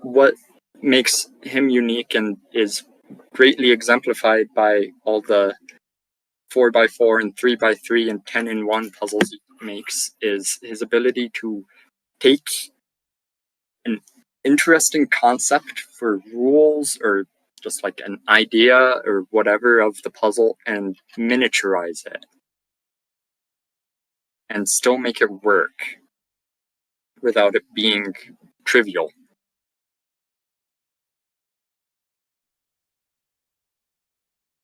what makes him unique and is greatly exemplified by all the 4x4 and 3x3 and 10-in-1 puzzles he makes is his ability to take an interesting concept for rules or just like an idea or whatever of the puzzle and miniaturize it and still make it work without it being trivial.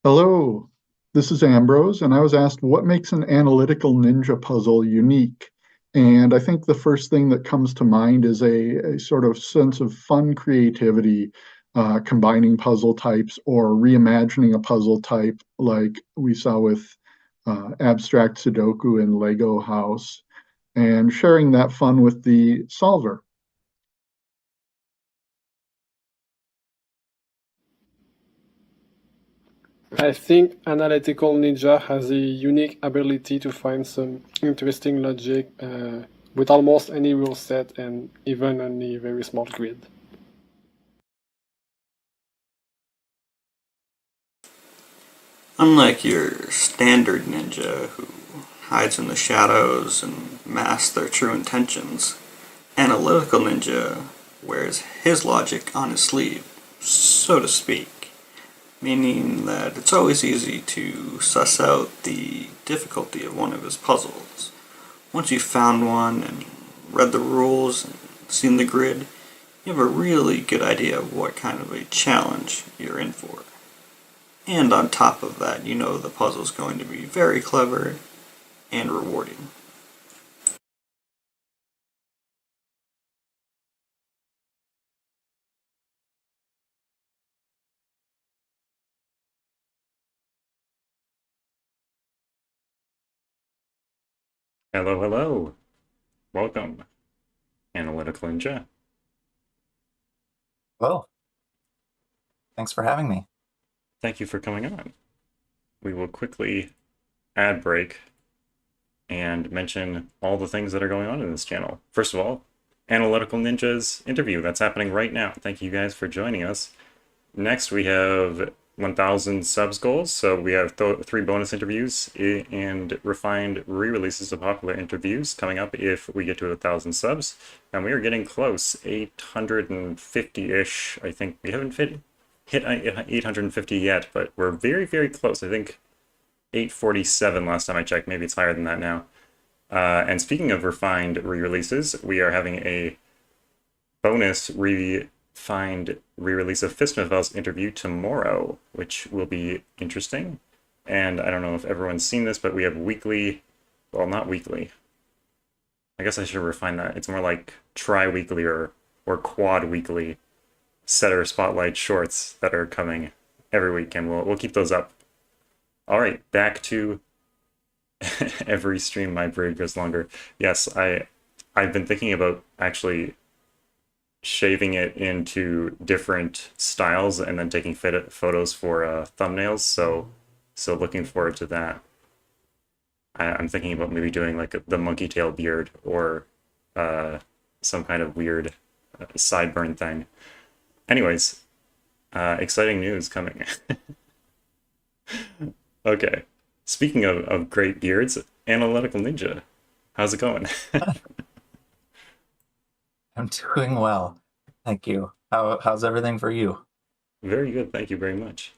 Hello, this is Ambrose, and I was asked what makes an analytical ninja puzzle unique. And I think the first thing that comes to mind is a sort of sense of fun creativity, combining puzzle types or reimagining a puzzle type like we saw with abstract Sudoku and Lego House, and sharing that fun with the solver. I think Analytical Ninja has a unique ability to find some interesting logic with almost any rule set and even on a very small grid. Unlike your standard ninja who hides in the shadows and masks their true intentions, Analytical Ninja wears his logic on his sleeve, so to speak, meaning that it's always easy to suss out the difficulty of one of his puzzles. Once you've found one and read the rules and seen the grid, you have a really good idea of what kind of a challenge you're in for. And on top of that, you know the puzzle's going to be very clever and rewarding. Hello, hello. Welcome, AnalyticalNinja. Hello. Thanks for having me. Thank you for coming on. We will quickly ad break and mention all the things that are going on in this channel. First of all, Analytical Ninja's interview that's happening right now. Thank you guys for joining us. Next, we have 1,000 subs goals, so we have 3 bonus interviews and refined re-releases of popular interviews coming up if we get to 1,000 subs. And we are getting close, 850-ish, I think. We haven't hit 850 yet, but we're very, very close. I think 847 last time I checked. Maybe it's higher than that now. And speaking of refined re-releases, we are having a bonus refined re-release of Fistmiffel's interview tomorrow, which will be interesting. And I don't know if everyone's seen this, but we have weekly, well, not weekly. I guess I should refine that. It's more like tri-weekly or quad weekly setter spotlight shorts that are coming every week, and we'll keep those up. All right, back to every stream my braid goes longer. Yes, I've been thinking about actually shaving it into different styles and then taking photos for thumbnails. So looking forward to that. I'm thinking about maybe doing like the monkey tail beard or some kind of weird sideburn thing. Anyways, exciting news coming. Okay, speaking of great beards, Analytical Ninja, how's it going? I'm doing well. Thank you. How's everything for you? Very good, thank you very much.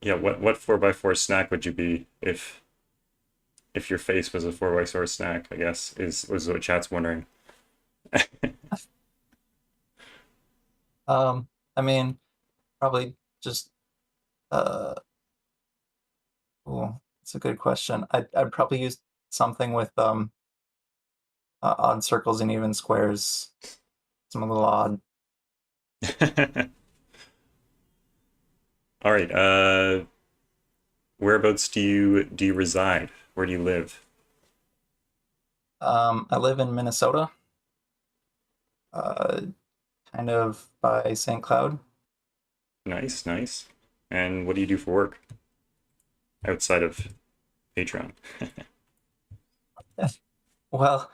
Yeah, what 4x4 snack would you be if your face was a 4x4 snack, I guess, was what chat's wondering. I mean, probably just it's a good question. I'd probably use something with odd circles and even squares. Some a little odd. All right, whereabouts do you reside? Where do you live? I live in Minnesota. Kind of by St. Cloud. Nice, nice. And what do you do for work outside of Patreon? Well,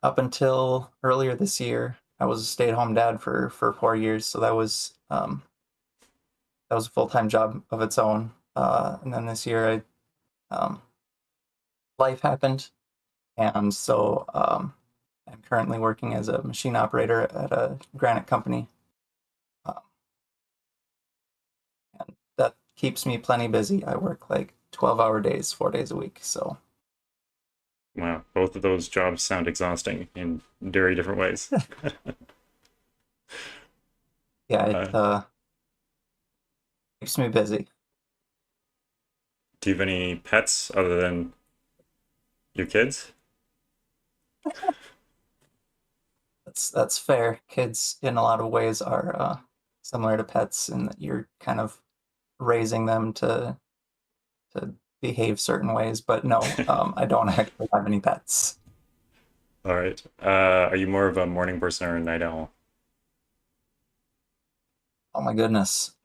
up until earlier this year, I was a stay-at-home dad for 4 years, so that was a full-time job of its own. And then this year, life happened, and so I'm currently working as a machine operator at a granite company, um, and that keeps me plenty busy. I work like 12-hour days, 4 days a week. So Wow, both of those jobs sound exhausting in very different ways. yeah, it Uh, keeps me busy. do you have any pets other than your kids? That's fair. Kids, in a lot of ways, are similar to pets in that you're kind of raising them to behave certain ways. But no, I don't actually have any pets. All right. Are you more of a morning person or a night owl? Oh my goodness.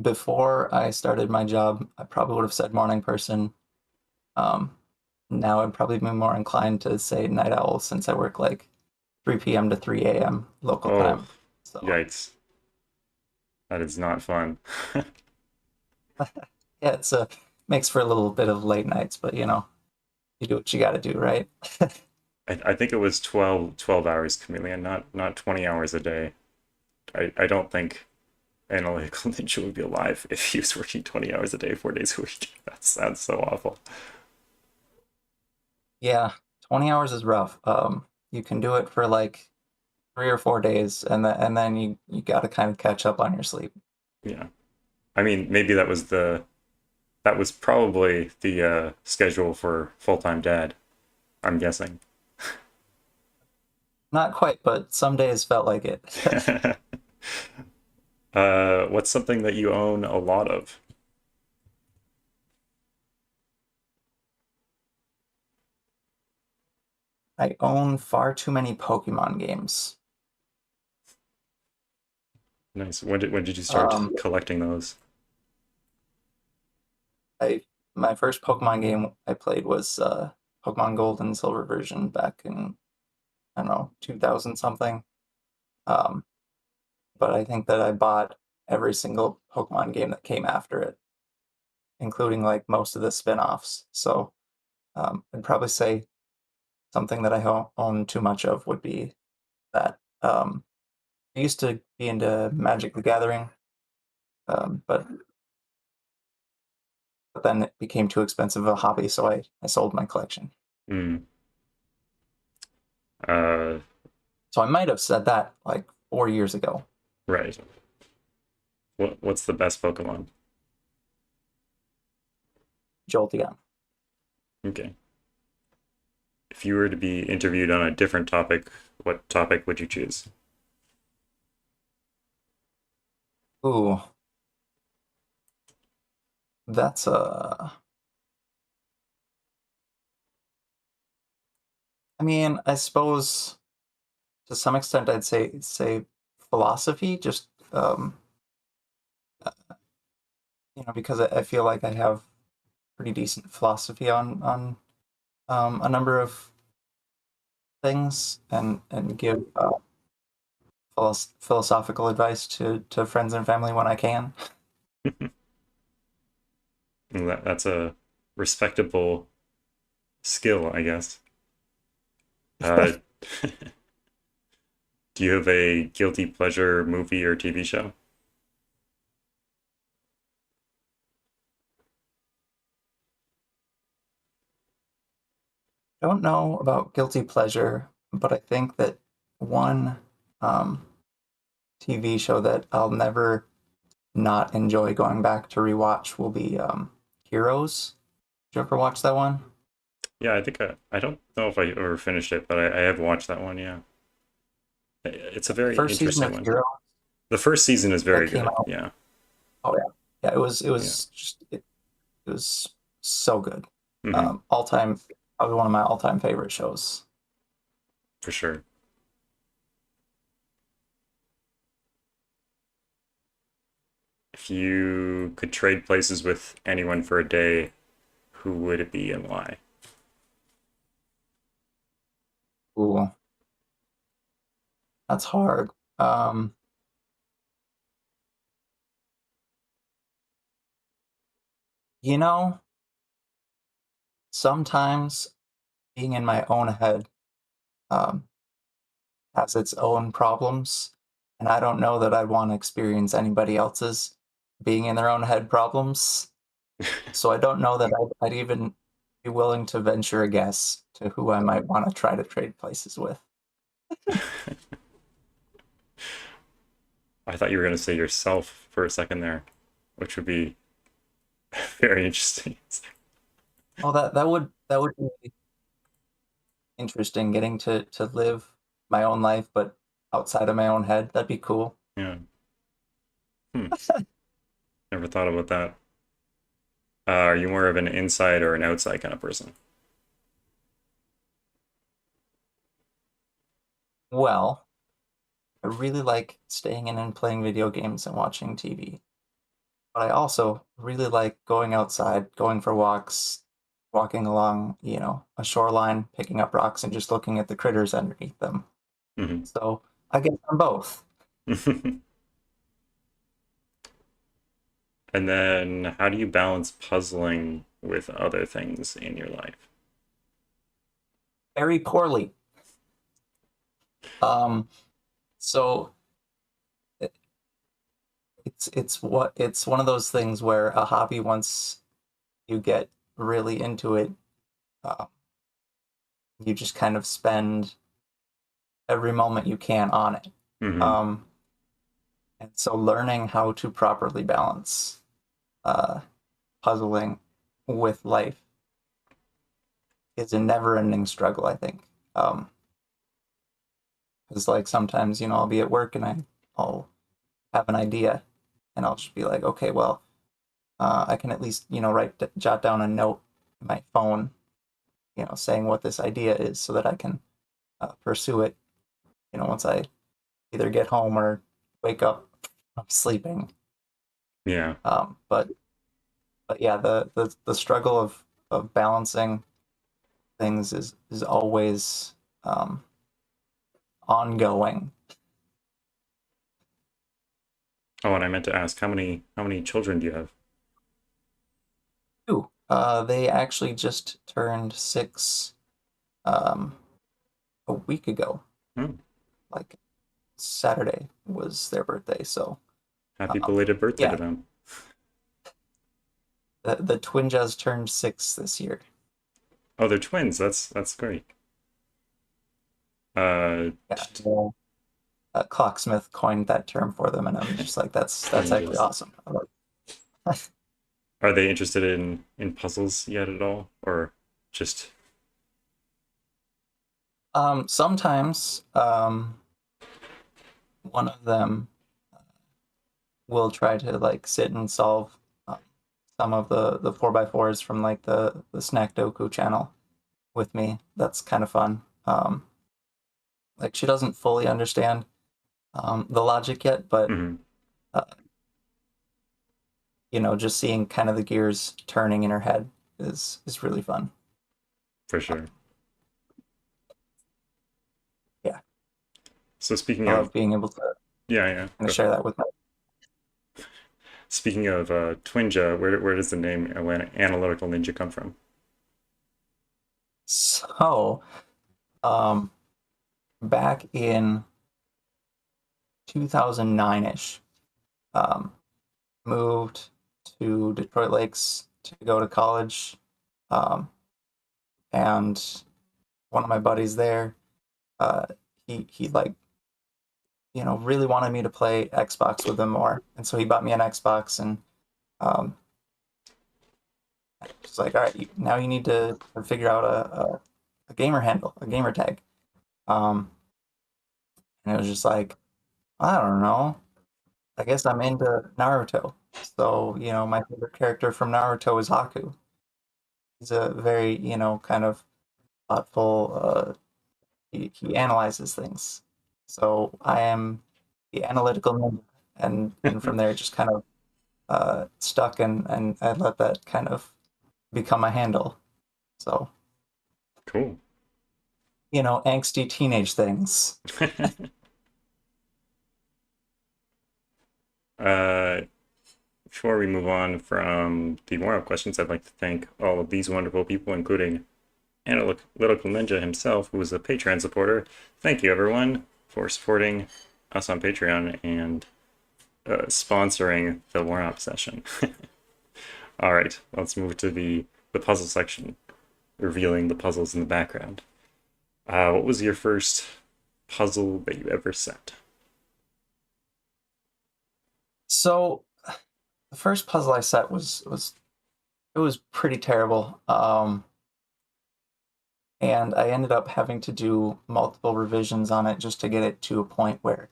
Before I started my job, I probably would have said morning person. Um, Now I'd probably be more inclined to say night owl since I work like 3 p.m. to 3 a.m. local Oh, time. So yikes. That is not fun. yeah, it's a makes for a little bit of late nights, but you do what you got to do, right? I think it was 12 hours, Chameleon, not 20 hours a day. I don't think Analytical Ninja would be alive if he was working 20 hours a day, 4 days a week. That sounds so awful. Yeah, 20 hours is rough. You can do it for like 3 or 4 days, and then you got to kind of catch up on your sleep. Yeah. I mean, maybe that was probably the schedule for full-time dad, I'm guessing. Not quite, but some days felt like it. What's something that you own a lot of? I own far too many Pokemon games. Nice. When did you start Um, collecting those? I My first Pokemon game I played was Pokemon Gold and Silver version back in, I don't know, 2000 something. Um, but I think that I bought every single Pokemon game that came after it, including like most of the spin-offs. So I'd probably say something that I own too much of would be that. I used to be into Magic the Gathering, but then it became too expensive a hobby, so I sold my collection. Hmm. Uh, So I might have said that like 4 years ago. right. What's the best Pokemon? Jolteon. Okay. If you were to be interviewed on a different topic, what topic would you choose? Ooh, that's a. I mean, I suppose to some extent I'd say philosophy, just because I feel like I have pretty decent philosophy on a number of things, and give philosophical advice to friends and family when I can. That's a respectable skill, I guess. Uh, do you have a guilty pleasure movie or TV show? Don't know about guilty pleasure, but I think that one um, TV show that I'll never not enjoy going back to rewatch will be Heroes. Did you ever watch that one? Yeah, I think I don't know if I ever finished it, but I have watched that one, yeah. It's a The very first season interesting of one. Heroes The first season is that very came good, out. yeah. Oh yeah, yeah. It was it Yeah. was just it was so good. Hmm. All time, probably one of my all time favorite shows. For sure. If you could trade places with anyone for a day, who would it be and why? Ooh, that's hard. You know, sometimes being in my own head um, has its own problems, and I don't know that I'd want to experience anybody else's being in their own head problems. So I don't know that I'd even be willing to venture a guess to who I might want to try to trade places with. I thought you were going to say yourself for a second there, which would be very interesting. Oh, that would be interesting, getting to live my own life, but outside of my own head. That'd be cool. Yeah. Never thought about that. Are you more of an inside or an outside kind of person? Well, I really like staying in and playing video games and watching TV. But I also really like going outside, going for walks, walking along, a shoreline, picking up rocks and just looking at the critters underneath them. Hmm. So I guess I'm both. And then how do you balance puzzling with other things in your life? Very poorly. Um, so it, it's one of those things where a hobby, once you get really into it, uh, you just kind of spend every moment you can on it. Hmm. Um, and so learning how to properly balance uh, puzzling with life is a never-ending struggle, I think. Because like sometimes, I'll be at work and I'll have an idea and I'll just be like, okay, well, I can at least, jot down a note in my phone, saying what this idea is so that I can pursue it, once I either get home or wake up from sleeping. Yeah. But yeah, the struggle of balancing things is always ongoing. Oh, and I meant to ask, how many children do you have? Ooh, they actually just turned 6 um, a week ago. Hmm. Like Saturday was their birthday, so Happy belated birthday to yeah, them. the twin just turned 6 this year. Oh, they're twins. That's great. Yeah, well, Clocksmith coined that term for them, and I'm just like, that's actually Twinges. awesome. I like. Are they interested in puzzles yet at all, or just? Sometimes one of them will try to like sit and solve um, some of the 4x4s from like the Snack Doku channel with me. That's kind of fun. Like she doesn't fully understand the logic yet, but Mhm, uh, just seeing kind of the gears turning in her head is really fun. for sure. Yeah, So speaking I of, love being able to yeah, yeah, kind go of share ahead. that with my. Speaking of Twinja, where does the name Analytical Ninja come from? So, um, back in 2009-ish, um, moved to Detroit Lakes to go to college, um, and one of my buddies there, uh, he like really wanted me to play Xbox with him more, and so he bought me an Xbox, and um, just like, all right, now you need to figure out a gamer handle, a gamer tag, um, and it was just like, I don't know, I guess I'm into Naruto, so my favorite character from Naruto is Haku. He's a very kind of thoughtful. He analyzes things. So I am the analytical ninja, and from there just kind of stuck and I let that kind of become a handle. So Cool. angsty teenage things. Before we move on from the warm-up questions, I'd like to thank all of these wonderful people, including Analytical Ninja himself, who is a Patreon supporter. Thank you, everyone, for supporting us on Patreon and sponsoring the warm-up session. All right, let's move to the puzzle section, revealing the puzzles in the background. What was your first puzzle that you ever set? So the first puzzle I set was pretty terrible. And I ended up having to do multiple revisions on it just to get it to a point where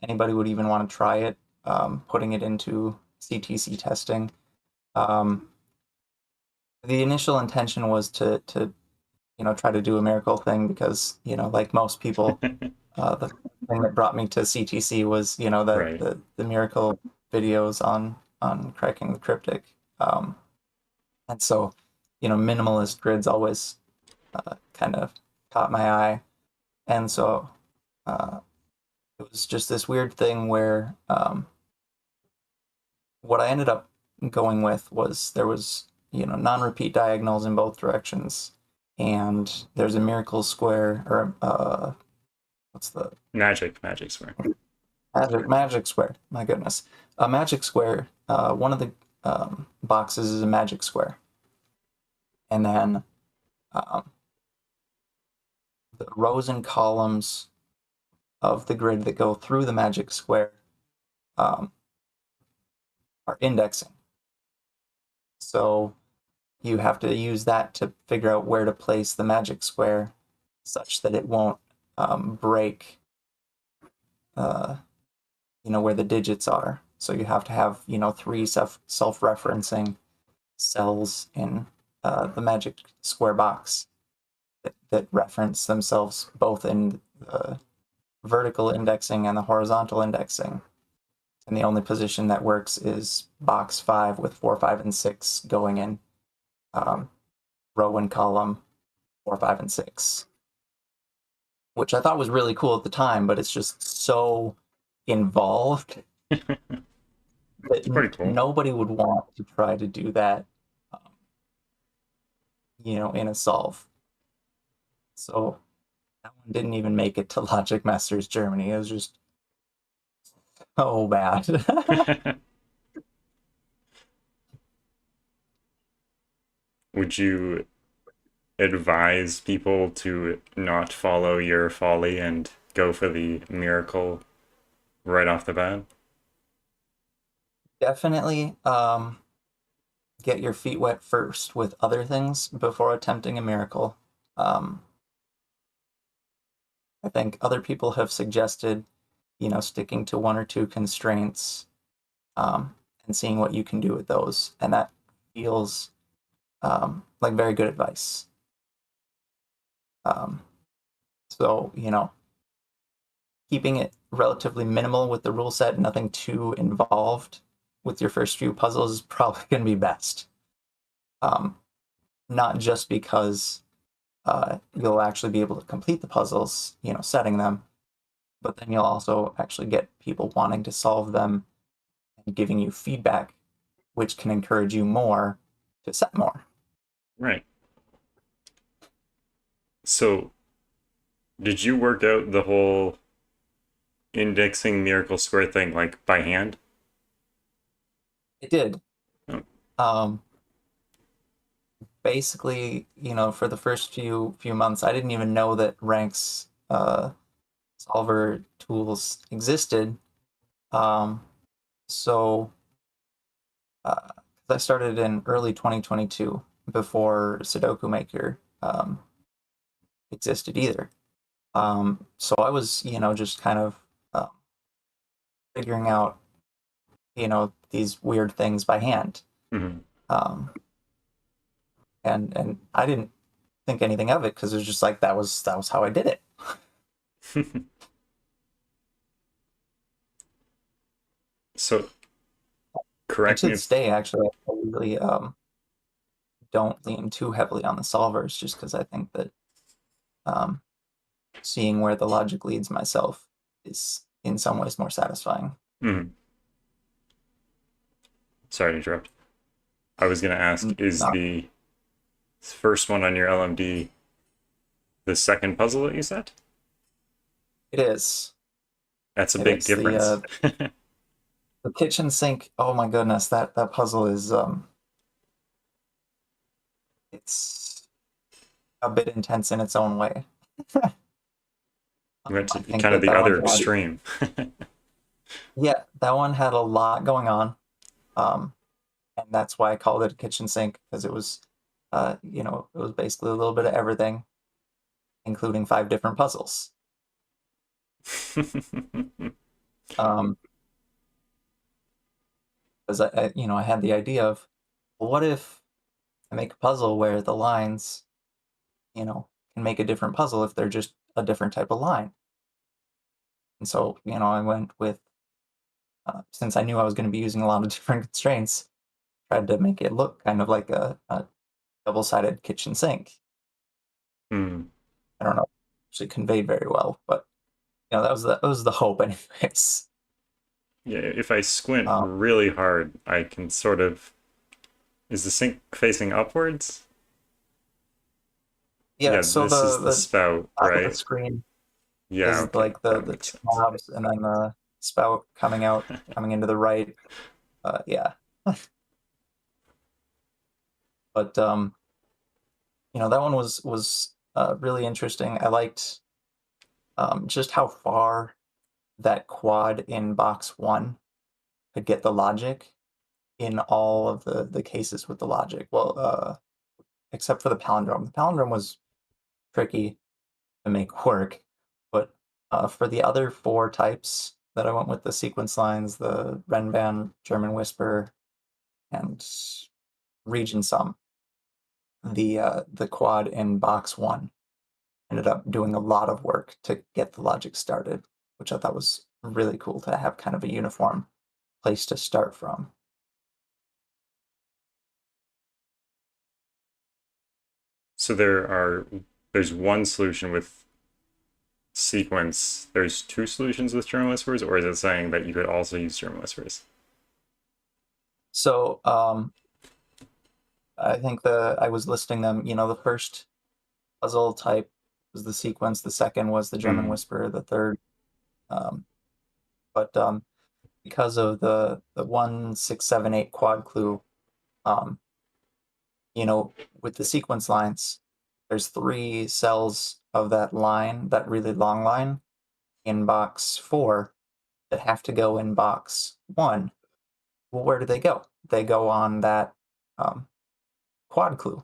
anybody would even want to try it, putting it into CTC testing. The initial intention was to try to do a miracle thing because, like most people, the thing that brought me to CTC was, Right. the miracle videos on cracking the cryptic. And so, minimalist grids always kind of caught my eye. And so it was just this weird thing where what I ended up going with was there was, non-repeat diagonals in both directions. And there's a miracle square, or what's the Magic square. magic square? My goodness, a magic square. One of the boxes is a magic square, and then the rows and columns of the grid that go through the magic square are indexing. So you have to use that to figure out where to place the magic square such that it won't break where the digits are. So you have to have 3 self-referencing cells in the magic square box that reference themselves both in the vertical indexing and the horizontal indexing. And the only position that works is box 5 with 4, 5, and 6 going in row and column 4, 5, and 6. Which I thought was really cool at the time, but it's just so involved that Pretty cool. nobody would want to try to do that, in a solve. So that one didn't even make it to Logic Masters Germany. It was just so bad. Would you advise people to not follow your folly and go for the miracle right off the bat? Definitely get your feet wet first with other things before attempting a miracle. I think other people have suggested, sticking to 1 or 2 constraints and seeing what you can do with those. And that feels like very good advice. So, keeping it relatively minimal with the rule set, nothing too involved with your first few puzzles is probably going to be best. Not just because you'll actually be able to complete the puzzles, setting them, but then you'll also actually get people wanting to solve them and giving you feedback, which can encourage you more to set more. Right. So, did you work out the whole indexing miracle square thing like by hand? It did. Oh. Basically, for the first few months, I didn't even know that Rank's solver tools existed. So I started in early 2022 before Sudoku Maker existed either. So I was, just kind of figuring out, these weird things by hand. Mm-hmm. And I didn't think anything of it because it was just like that was how I did it. So, And correct to me this if day, actually, I really don't lean too heavily on the solvers just because I think that seeing where the logic leads myself is in some ways more satisfying. Mm-hmm. Sorry to interrupt. I was going to ask, is the first one on your LMD the second puzzle that you set? It is. That's a big difference. The kitchen sink, oh my goodness, that puzzle is it's a bit intense in its own way. You went to kind of the other extreme. Yeah, that one had a lot going on. And that's why I called it a kitchen sink, because it was it was basically a little bit of everything, including 5 different puzzles. Because I had the idea of, well, what if I make a puzzle where the lines, can make a different puzzle if they're just a different type of line. And so, I went with, since I knew I was going to be using a lot of different constraints, tried to make it look kind of like a double-sided kitchen sink. Hmm. I don't know, actually conveyed very well, but that was the hope, anyways. Yeah, if I squint really hard, I can sort of. Is the sink facing upwards? Yeah, so this is the spout, right? The screen is okay. Like the 2 knobs, and then the spout coming into the right. Yeah. But that one was really interesting. I liked just how far that quad in box 1 could get the logic in all of the cases with the logic. Well, except for the palindrome. The palindrome was tricky to make work, but for the other 4 types that I went with, the sequence lines, the Renban, German Whisper, and region sum, the quad in box 1 ended up doing a lot of work to get the logic started, which I thought was really cool to have kind of a uniform place to start from. So there's one solution with sequence. There's 2 solutions with German Whispers, or is it saying that you could also use German Whispers? So I think I was listing them. The first puzzle type was the sequence. The second was the German Whisper. The third, but because of the 1, 6, 7, 8 quad clue, with the sequence lines, there's 3 cells of that line, that really long line, in box 4 that have to go in box 1. Well, where do they go? They go on that quad clue.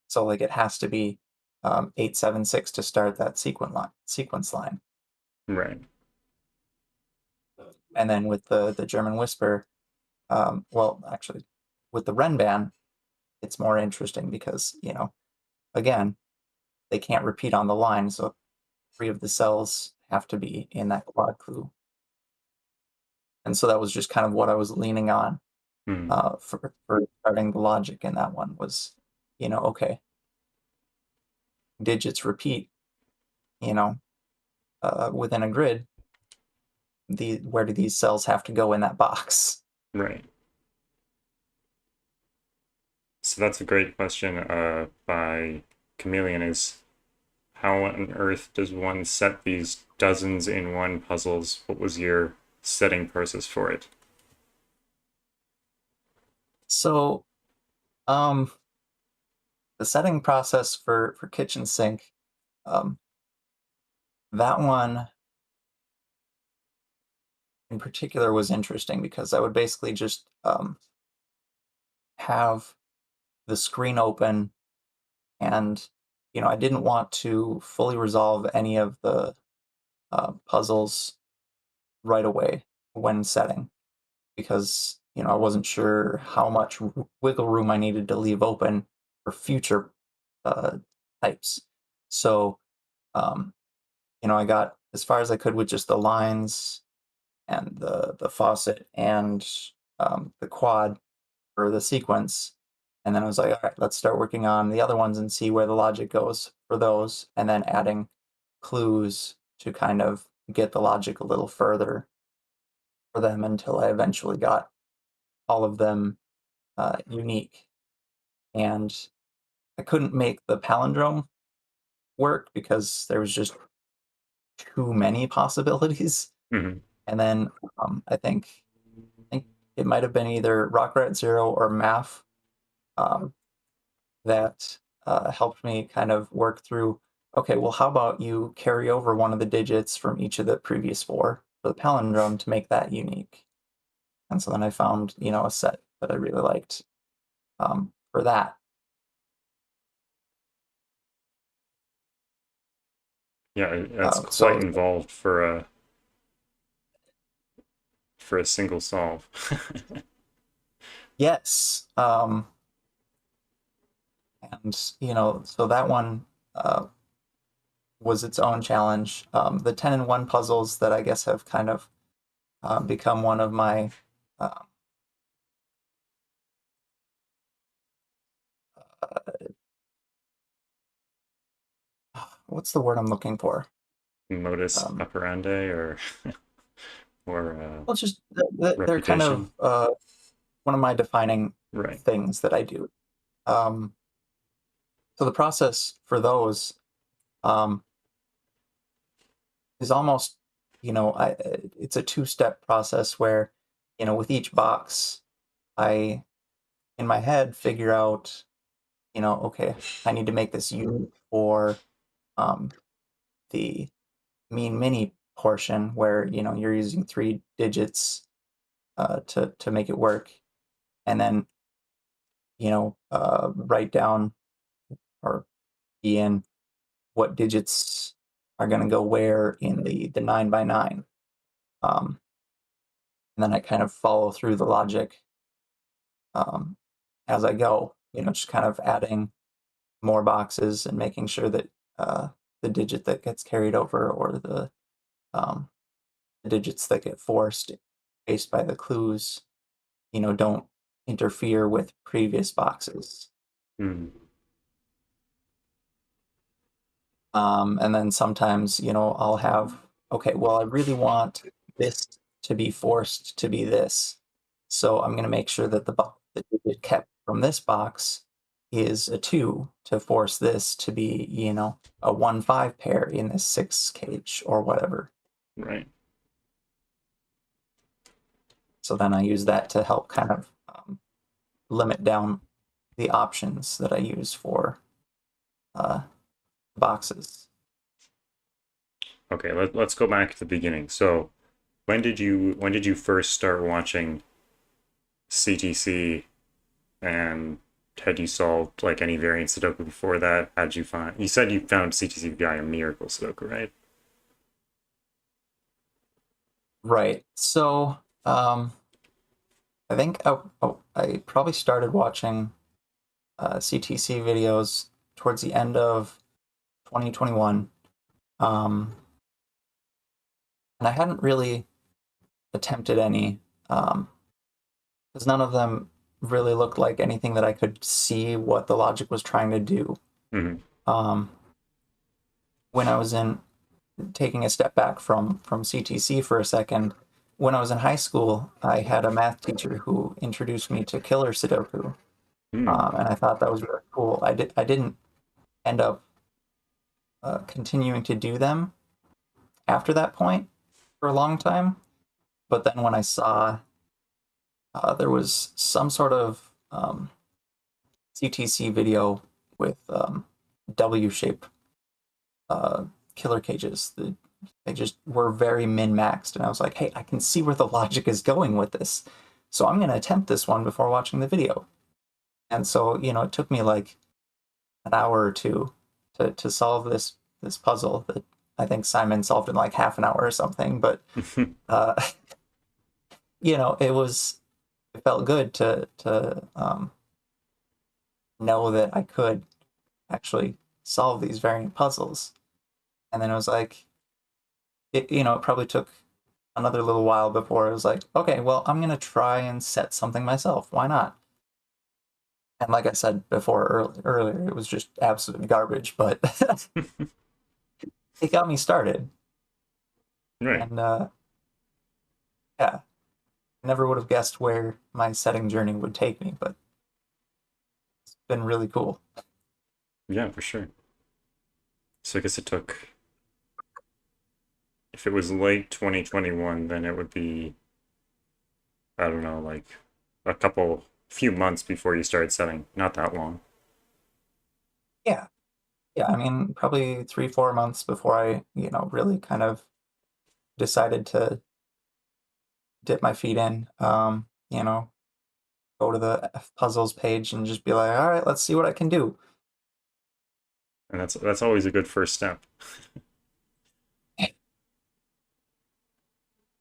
So it has to be 8, 7, 6 to start that sequence line. Right. And then with the German Whisper, well, actually, with the Renban, it's more interesting because, again, they can't repeat on the line, so 3 of the cells have to be in that quad clue. And so that was just kind of what I was leaning on for starting the logic in that one was, okay, digits repeat, within a grid, where do these cells have to go in that box? Right. So that's a great question by Chameleon is, how on earth does one set these dozens in one puzzles? What was your setting process for it? So, the setting process for kitchen sink, that one in particular was interesting because I would basically just have the screen open, and I didn't want to fully resolve any of the puzzles right away when setting, because I wasn't sure how much wiggle room I needed to leave open for future types. So I got as far as I could with just the lines and the faucet and the quad for the sequence, And then I was like, all right, let's start working on the other ones and see where the logic goes for those, and then adding clues to kind of get the logic a little further for them until I eventually got all of them unique. And I couldn't make the palindrome work because there was just too many possibilities. Hmm. And then I think it might have been either Rock Rat Zero or Math um, that helped me kind of work through. Okay, well, how about you carry over one of the digits from each of the previous four for the palindrome to make that unique? And so then I found, a set that I really liked for that. Yeah, that's So quite involved for a single solve. yes, and so that one was its own challenge. The 10 and 1 puzzles that I guess have kind of become one of my uh, what's the word I'm looking for? Modus Um, operandi, or well, just they're kind of reputation. one of my defining Right. things that I do. Um, so the process for those um, is almost, it's a two-step process where, with each box, I, in my head, figure out, okay, I need to make this unique for um, the mean mini portion where, you're using 3 digits to make it work. And then, write down or key in what digits are going to go where in the 9 by 9. Um, and then I kind of follow through the logic um, as I go, just kind of adding more boxes and making sure that the digit that gets carried over or um, the digits that get forced based by the clues, don't interfere with previous boxes. Mm. And then sometimes, I'll have, okay, well, I really want this to be forced to be this. So I'm going to make sure that the digit kept from this box is a 2 to force this to be, a 1-5 pair in this 6 cage or whatever. Right. So then I use that to help kind of limit down the options that I use for boxes. Okay, let's go back to the beginning. So, when did you first start watching CTC, and had you solved like any variant Sudoku before that? How'd you find? You said you found CTC via Miracle Sudoku, right? Right. So I think I probably started watching CTC videos towards the end of 2021. And I hadn't really attempted any because none of them really looked like anything that I could see what the logic was trying to do. Mm-hmm. When I was taking a step back from CTC for a second, when I was in high school, I had a math teacher who introduced me to killer Sudoku. Mm. And I thought that was really cool. I didn't end up continuing to do them after that point for a long time, but then when I saw there was some sort of CTC video with W-shape killer cages. They just were very min-maxed, and I was like, hey, I can see where the logic is going with this, so I'm going to attempt this one before watching the video. And so, it took me like an hour or two to solve this puzzle that I think Simon solved in like half an hour or something. But it felt good to know that I could actually solve these variant puzzles. And then it was like, it probably took another little while before it was like, okay, well, I'm gonna try and set something myself. Why not? And like I said before earlier, it was just absolute garbage, but it got me started. Right. And yeah, I never would have guessed where my setting journey would take me, but it's been really cool. Yeah, for sure. So I guess it took, if it was late 2021, then it would be, I don't know, like few months before you started setting. Not that long. Yeah. Yeah, I mean, probably 3, 4 months before I, really kind of decided to dip my feet in. Go to the puzzles page and just be like, all right, let's see what I can do. And that's always a good first step.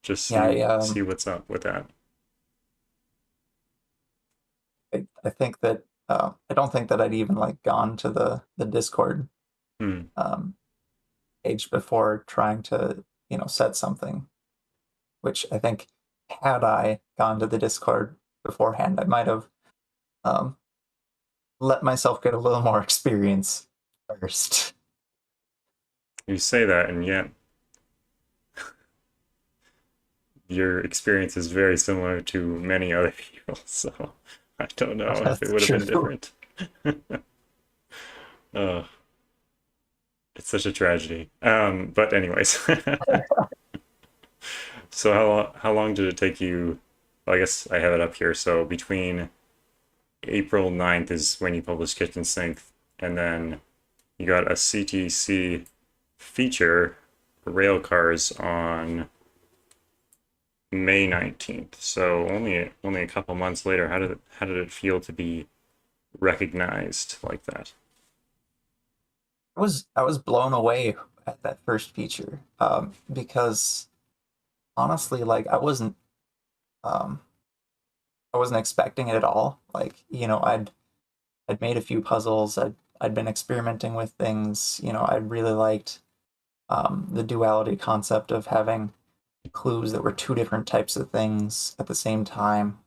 Just Yeah, see what's up with that. I think that I don't think that I'd even like gone to the Discord Hmm. page before trying to set something. Which I think had I gone to the Discord beforehand, I might have um, let myself get a little more experience first. You say that, and yet your experience is very similar to many other people, so I don't know if it That's would have been true. different. uh, it's such a tragedy. But anyways, so how long did it take you? Well, I guess I have it up here. So between April 9th is when you published Kitchen Sink, and then you got a CTC feature, rail cars, on May 19th. So only a couple months later. How did it feel to be recognized like that? I was blown away at that first feature because honestly, like um, I wasn't expecting it at all. Like I'd made a few puzzles. I'd been experimenting with things. I really liked the duality concept of having clues that were two different types of things at the same time.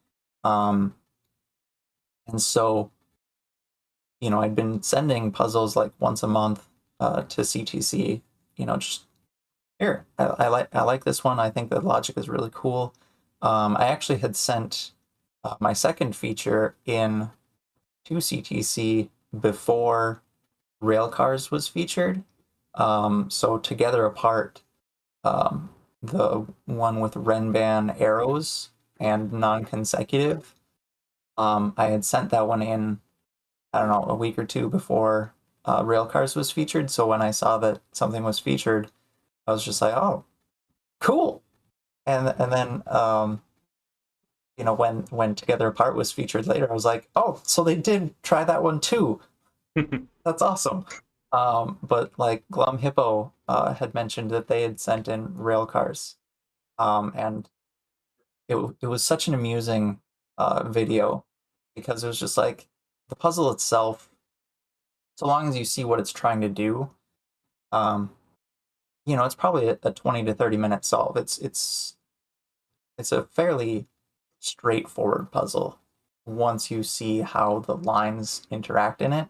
Um, and so, I'd been sending puzzles like once a month to CTC, just here. I like this one. I think the logic is really cool. I actually had sent my second feature in to CTC before Railcars was featured. So Together Apart, um, the one with Renban arrows and non-consecutive. I had sent that one in, I don't know, a week or two before Railcars was featured. So when I saw that something was featured, I was just like, oh, cool. And then when Together Apart was featured later, I was like, oh, so they did try that one too. That's awesome. But like Glum Hippo had mentioned that they had sent in Railcars, and it was such an amusing video because it was just like the puzzle itself. So long as you see what it's trying to do, um, it's probably a 20 to 30 minute solve. It's a fairly straightforward puzzle once you see how the lines interact in it.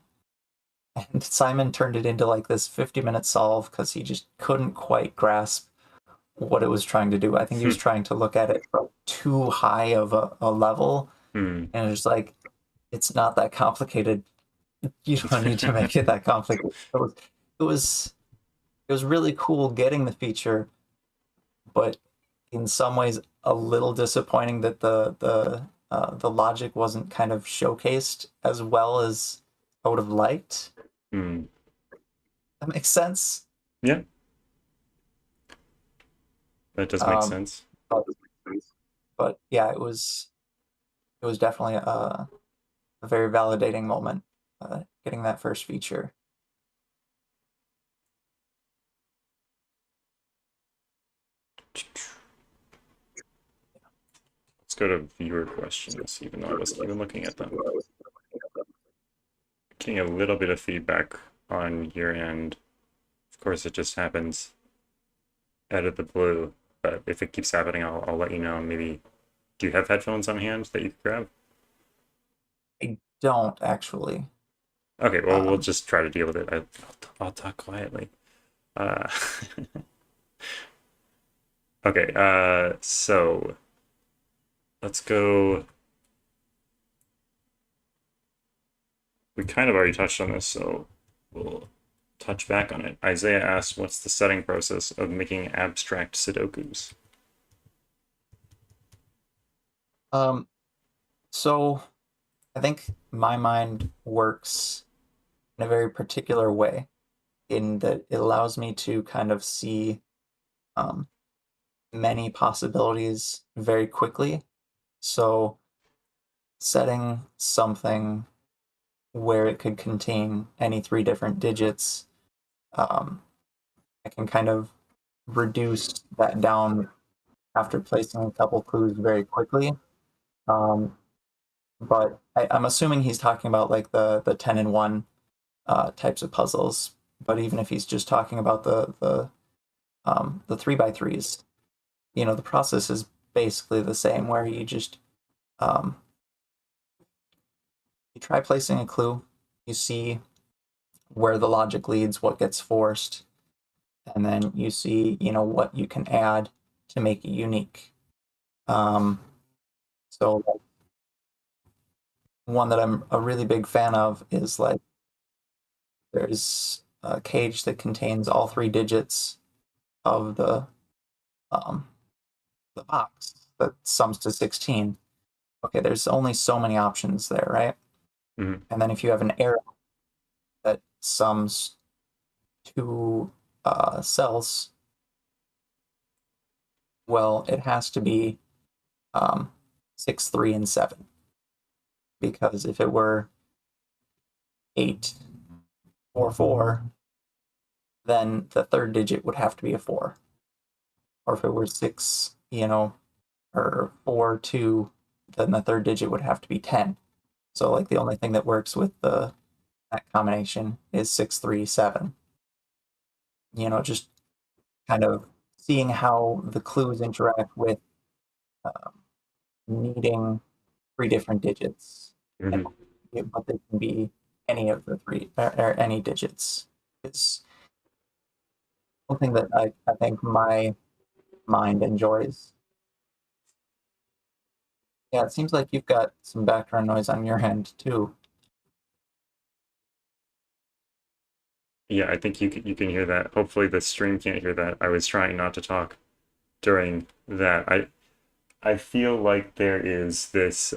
And Simon turned it into like this 50-minute solve because he just couldn't quite grasp what it was trying to do. I think he was trying to look at it from too high of a level. Hmm. And it's like, it's not that complicated. You don't need to make it that complicated. It was it was really cool getting the feature, but in some ways a little disappointing that the logic wasn't kind of showcased as well as I would have liked. Hmm. That makes sense. Yeah, that does make Um, sense. but yeah, it was definitely a very validating moment getting that first feature. Let's go to viewer questions, even though I wasn't even looking at them. Getting a little bit of feedback on your end. Of course, it just happens out of the blue, but if it keeps happening, I'll let you know. Maybe, do you have headphones on hand that you could grab? I don't actually. Okay, well, we'll just try to deal with it. I'll talk quietly. Okay, so let's go. We kind of already touched on this, so we'll touch back on it. Isaiah asked, what's the setting process of making abstract Sudokus? So I think my mind works in a very particular way, in that it allows me to kind of see many possibilities very quickly. So setting something where it could contain any 3 different digits, I can kind of reduce that down after placing a couple clues very quickly. But I'm assuming he's talking about like the 10 and 1 types of puzzles. But even if he's just talking about the 3x3s, you know, the process is basically the same, where you just you try placing a clue, you see where the logic leads, what gets forced, and then you see, you know, what you can add to make it unique. So like, one that I'm a really big fan of is like, there's a cage that contains all 3 digits of the box that sums to 16. Okay, there's only so many options there, right? Mm-hmm. And then if you have an arrow that sums 2 cells, well, it has to be 6, 3, and 7. Because if it were 8, 4, 4, then the 3rd digit would have to be a 4. Or if it were 6, you know, or 4, 2, then the 3rd digit would have to be 10. So like the only thing that works with that combination is 6, 3, 7. You know, just kind of seeing how the clues interact with needing 3 different digits. Mm-hmm. But they can be any of the 3 or any digits. It's something that I think my mind enjoys. Yeah, it seems like you've got some background noise on your end too. Yeah, I think you can hear that. Hopefully the stream can't hear that. I was trying not to talk during that. I feel like there is this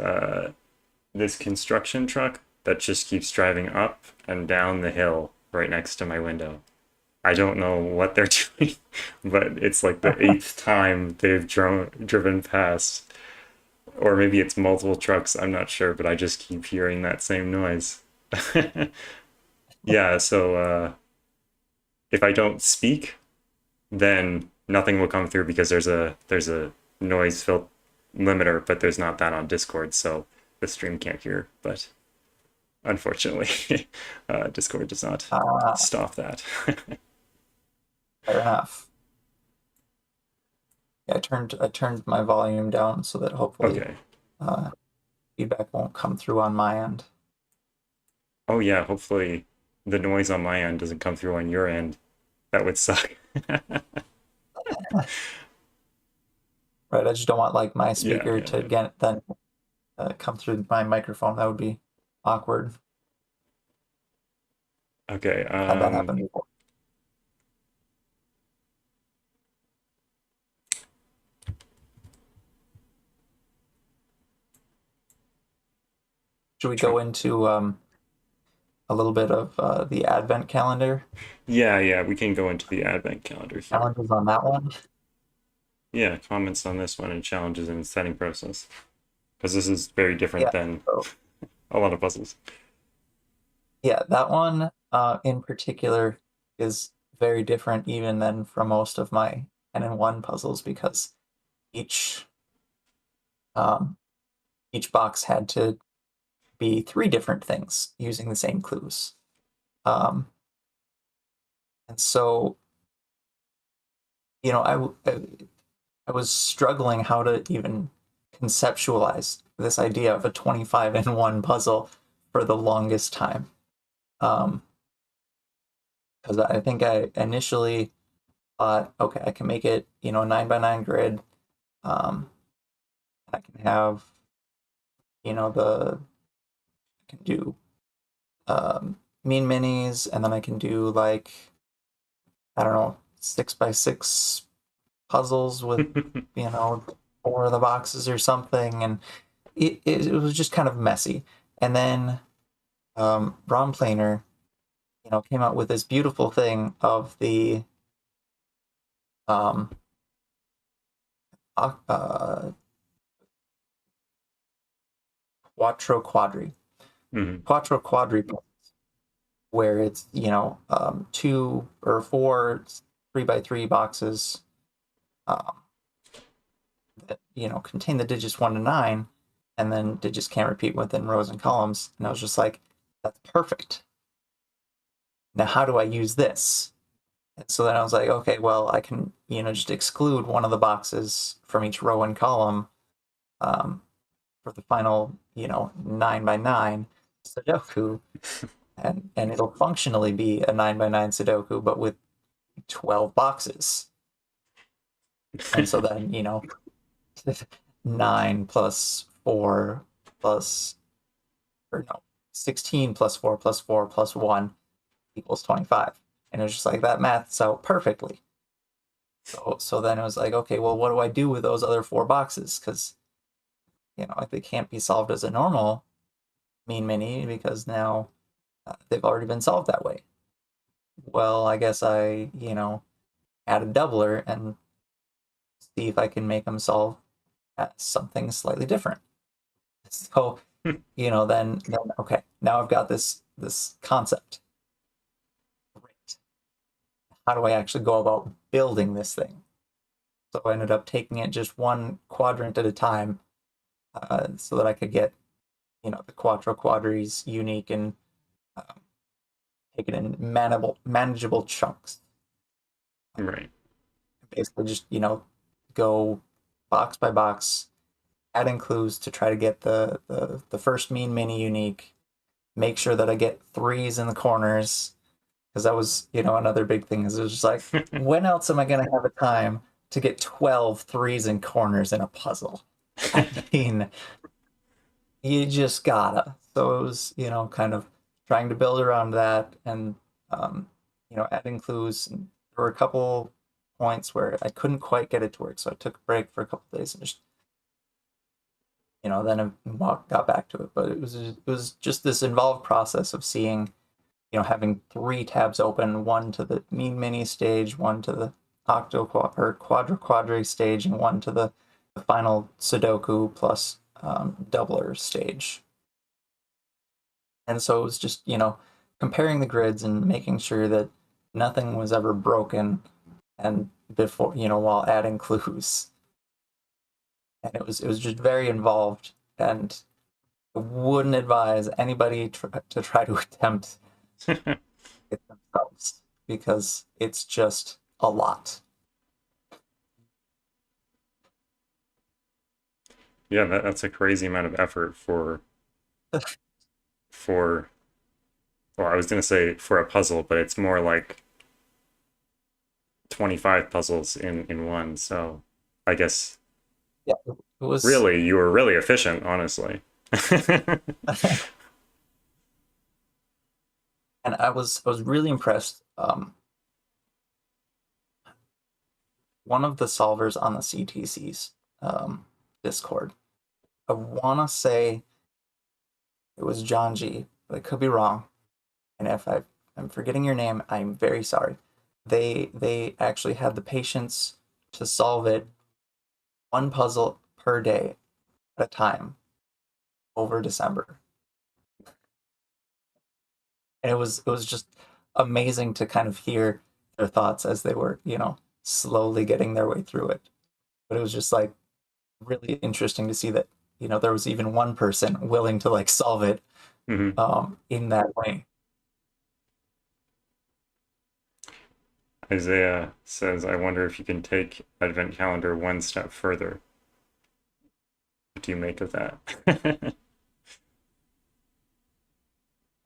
this construction truck that just keeps driving up and down the hill right next to my window. I don't know what they're doing, but it's like the 8th time they've driven past. Or maybe it's multiple trucks, I'm not sure, but I just keep hearing that same noise. Yeah, so if I don't speak, then nothing will come through because there's a noise filter limiter, but there's not that on Discord, so the stream can't hear. But unfortunately, Discord does not stop that. Fair enough. Yeah, I turned my volume down so that hopefully feedback won't come through on my end. Oh yeah, hopefully the noise on my end doesn't come through on your end. That would suck. Right, I just don't want like my speaker Yeah. get then come through my microphone. That would be awkward. Okay. Had that happen before. Should we go into a little bit of the advent calendar? Yeah, we can go into the advent calendar here. Challenges on that one? Yeah, comments on this one and challenges in the setting process. Because this is very different than a lot of puzzles. Yeah, that one in particular is very different even than from most of my N1 puzzles, because each box had to be 3 different things using the same clues. And so, you know, I was struggling how to even conceptualize this idea of a 25 in 1 puzzle for the longest time. Because I think I initially thought, okay, I can make it, a 9x9 grid. I can have, I can do mean minis, and then I can do like, I don't know, 6x6 puzzles with, 4 of the boxes or something. And it was just kind of messy. And then Ron Planer, came out with this beautiful thing of the Quattro Quadri. Mhm. Quattro Quadri, where it's, 2 or 4 3x3 boxes that, contain the digits 1 to 9, and then digits can't repeat within rows and columns. And I was just like, that's perfect. Now, how do I use this? And so then I was like, okay, well, I can, just exclude one of the boxes from each row and column for the final, 9x9 Sudoku. And it'll functionally be a 9x9 Sudoku, but with 12 boxes. And so then, 9 plus 4 plus, or no, 16 plus 4 plus 4 plus 1 equals 25. And it was just like, that maths out perfectly. So then it was like, okay, well, what do I do with those other 4 boxes? Because, they can't be solved as a normal mean mini, because now they've already been solved that way. Well, I guess I, add a doubler and see if I can make them solve as something slightly different. So, then okay, now I've got this concept. Great. How do I actually go about building this thing? So I ended up taking it just one quadrant at a time, so that I could get, the Quattro Quadris unique and take it in manageable chunks. Right. Basically just, go box by box, adding clues to try to get the first mean mini unique, make sure that I get 3s in the corners, because that was, another big thing. Is it was just like, when else am I going to have a time to get 12 3s in corners in a puzzle? I mean, you just gotta. So it was, kind of trying to build around that, and adding clues. And there were a couple points where I couldn't quite get it to work, so I took a break for a couple days and just, then I got back to it. But it was just this involved process of seeing, having 3 tabs open, one to the mean mini stage, one to the quadra quadri stage, and one to the final Sudoku plus doubler stage. And so it was just, comparing the grids and making sure that nothing was ever broken, and before, while adding clues. And it was just very involved, and I wouldn't advise anybody to try to attempt it themselves, because it's just a lot. Yeah, that's a crazy amount of effort for well, I was gonna say for a puzzle, but it's more like 25 puzzles in one. So I guess Yeah, it was really you were really efficient, honestly. and I was really impressed. One of the solvers on the CTC's Discord, I want to say it was John G, but I could be wrong. And if I'm forgetting your name, I'm very sorry. They actually had the patience to solve it one puzzle per day at a time over December. And it was just amazing to kind of hear their thoughts as they were, slowly getting their way through it. But it was just like really interesting to see that, there was even one person willing to like solve it in that way. Isaiah says, I wonder if you can take Advent Calendar one step further. What do you make of that?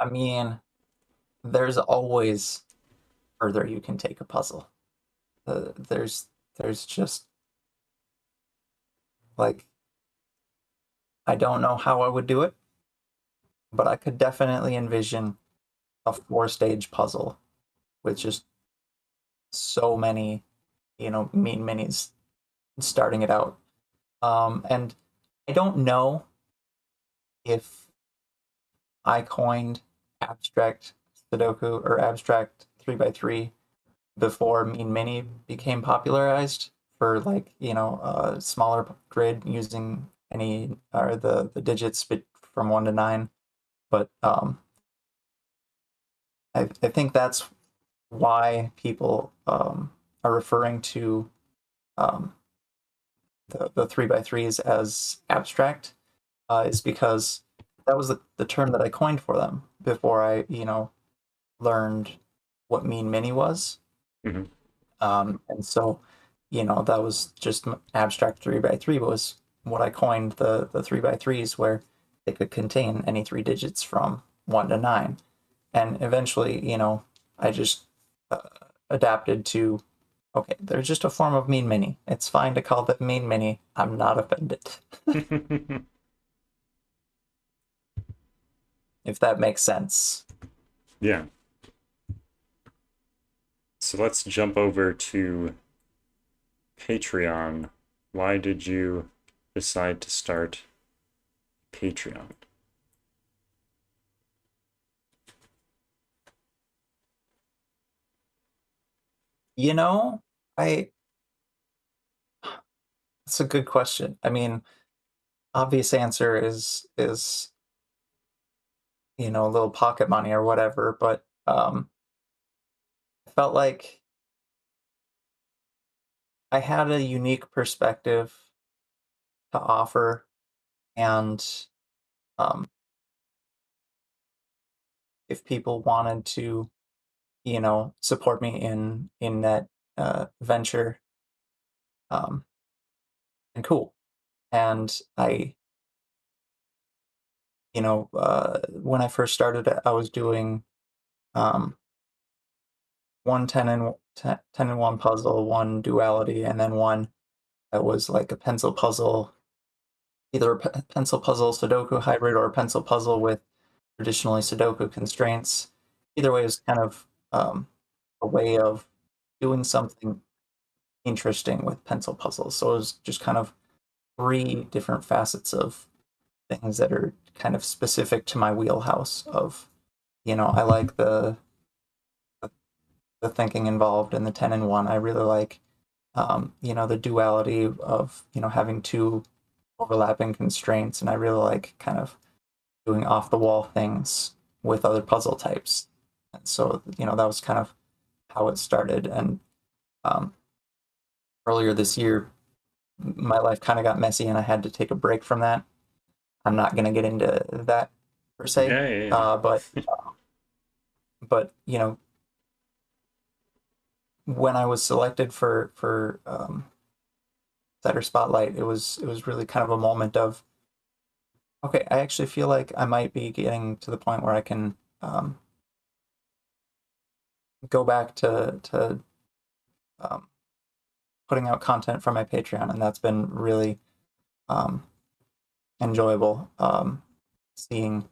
I mean, there's always further you can take a puzzle. There's just like, I don't know how I would do it, but I could definitely envision a 4-stage puzzle with just so many, mean minis starting it out. And I don't know if I coined abstract Sudoku or abstract 3x3 before Mean Mini became popularized for like, a smaller grid using any or the digits from 1 to 9. But I think that's why people are referring to um, the 3x3s as abstract, is because that was the term that I coined for them before I, learned what Mean Mini was. Mm-hmm. And so, that was just abstract 3x3 was what I coined the 3x3s, where they could contain any 3 digits from 1 to 9. And eventually, I just adapted to, okay, they're just a form of Mean Mini. It's fine to call them Mean Mini. I'm not offended. If that makes sense. Yeah. So let's jump over to Patreon. Why did you decide to start Patreon? I It's a good question. I mean, obvious answer is a little pocket money or whatever, but I felt like I had a unique perspective to offer, and um, if people wanted to, support me in that venture, um, and cool. And when I first started, I was doing um, one 10 and 1 puzzle, one duality, and then one that was like a pencil puzzle, either a pencil puzzle Sudoku hybrid or a pencil puzzle with traditionally Sudoku constraints. Either way, is kind of a way of doing something interesting with pencil puzzles. So it was just kind of 3 different facets of things that are kind of specific to my wheelhouse of, I like the thinking involved in the 10 and 1. I really like, the duality of, having 2 overlapping constraints. And I really like kind of doing off the wall things with other puzzle types. And so, that was kind of how it started. And um, earlier this year, my life kind of got messy and I had to take a break from that. I'm not going to get into that per se. Yeah. But when I was selected for Setter Spotlight, it was really kind of a moment of, okay, I actually feel like I might be getting to the point where I can go back to putting out content for my Patreon, and that's been really enjoyable, seeing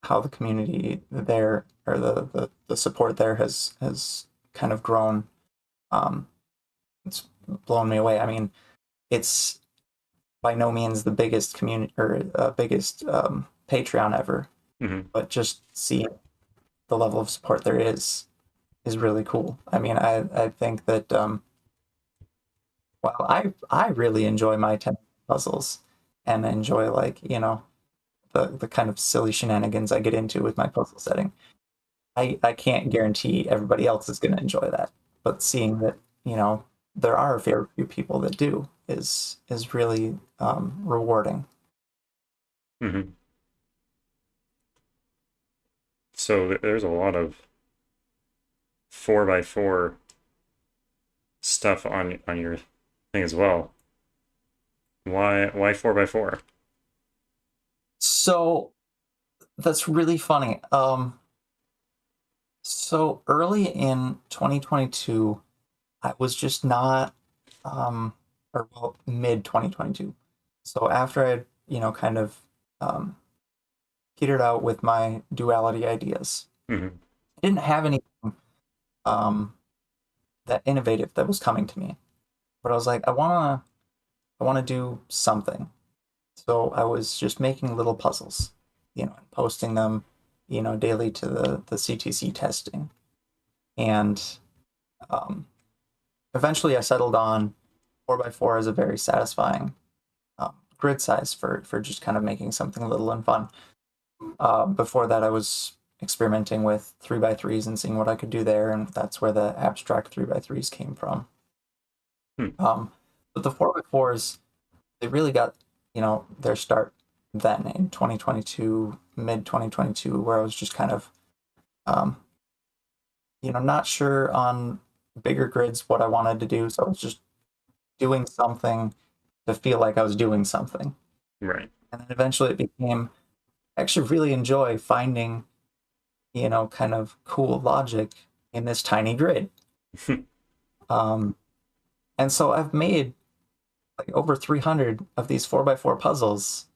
how the community there, or the support there has kind of grown. It's blown me away. I mean, it's by no means the biggest community or biggest Patreon ever, Mm-hmm. but just seeing the level of support there is really cool. I mean, I think that well, I really enjoy my 10 puzzles and enjoy, like, the kind of silly shenanigans I get into with my puzzle setting. I can't guarantee everybody else is going to enjoy that, but seeing that, there are a fair few people that do is really rewarding. Mm-hmm. So there's a lot of 4x4 stuff on your thing as well. Why 4x4? So That's really funny. So early in 2022, I was just not, or well, mid 2022. So after I, kind of um, petered out with my duality ideas, Hmm. I didn't have anything that innovative that was coming to me. But I was like, I wanna do something. So I was just making little puzzles, and posting them, daily to the CTC testing. And um, eventually I settled on 4x4 as a very satisfying grid size for just kind of making something little and fun. Before that, I was experimenting with 3x3s and seeing what I could do there, and that's where the abstract 3x3s came from. Hmm. But the 4x4s, they really got, their start then in 2022, mid 2022, where I was just kind of, um, not sure on bigger grids what I wanted to do. So I was just doing something to feel like I was doing something. Right. And then eventually it became, I actually really enjoy finding, kind of cool logic in this tiny grid. um, and so I've made like over 300 of these 4x4 puzzles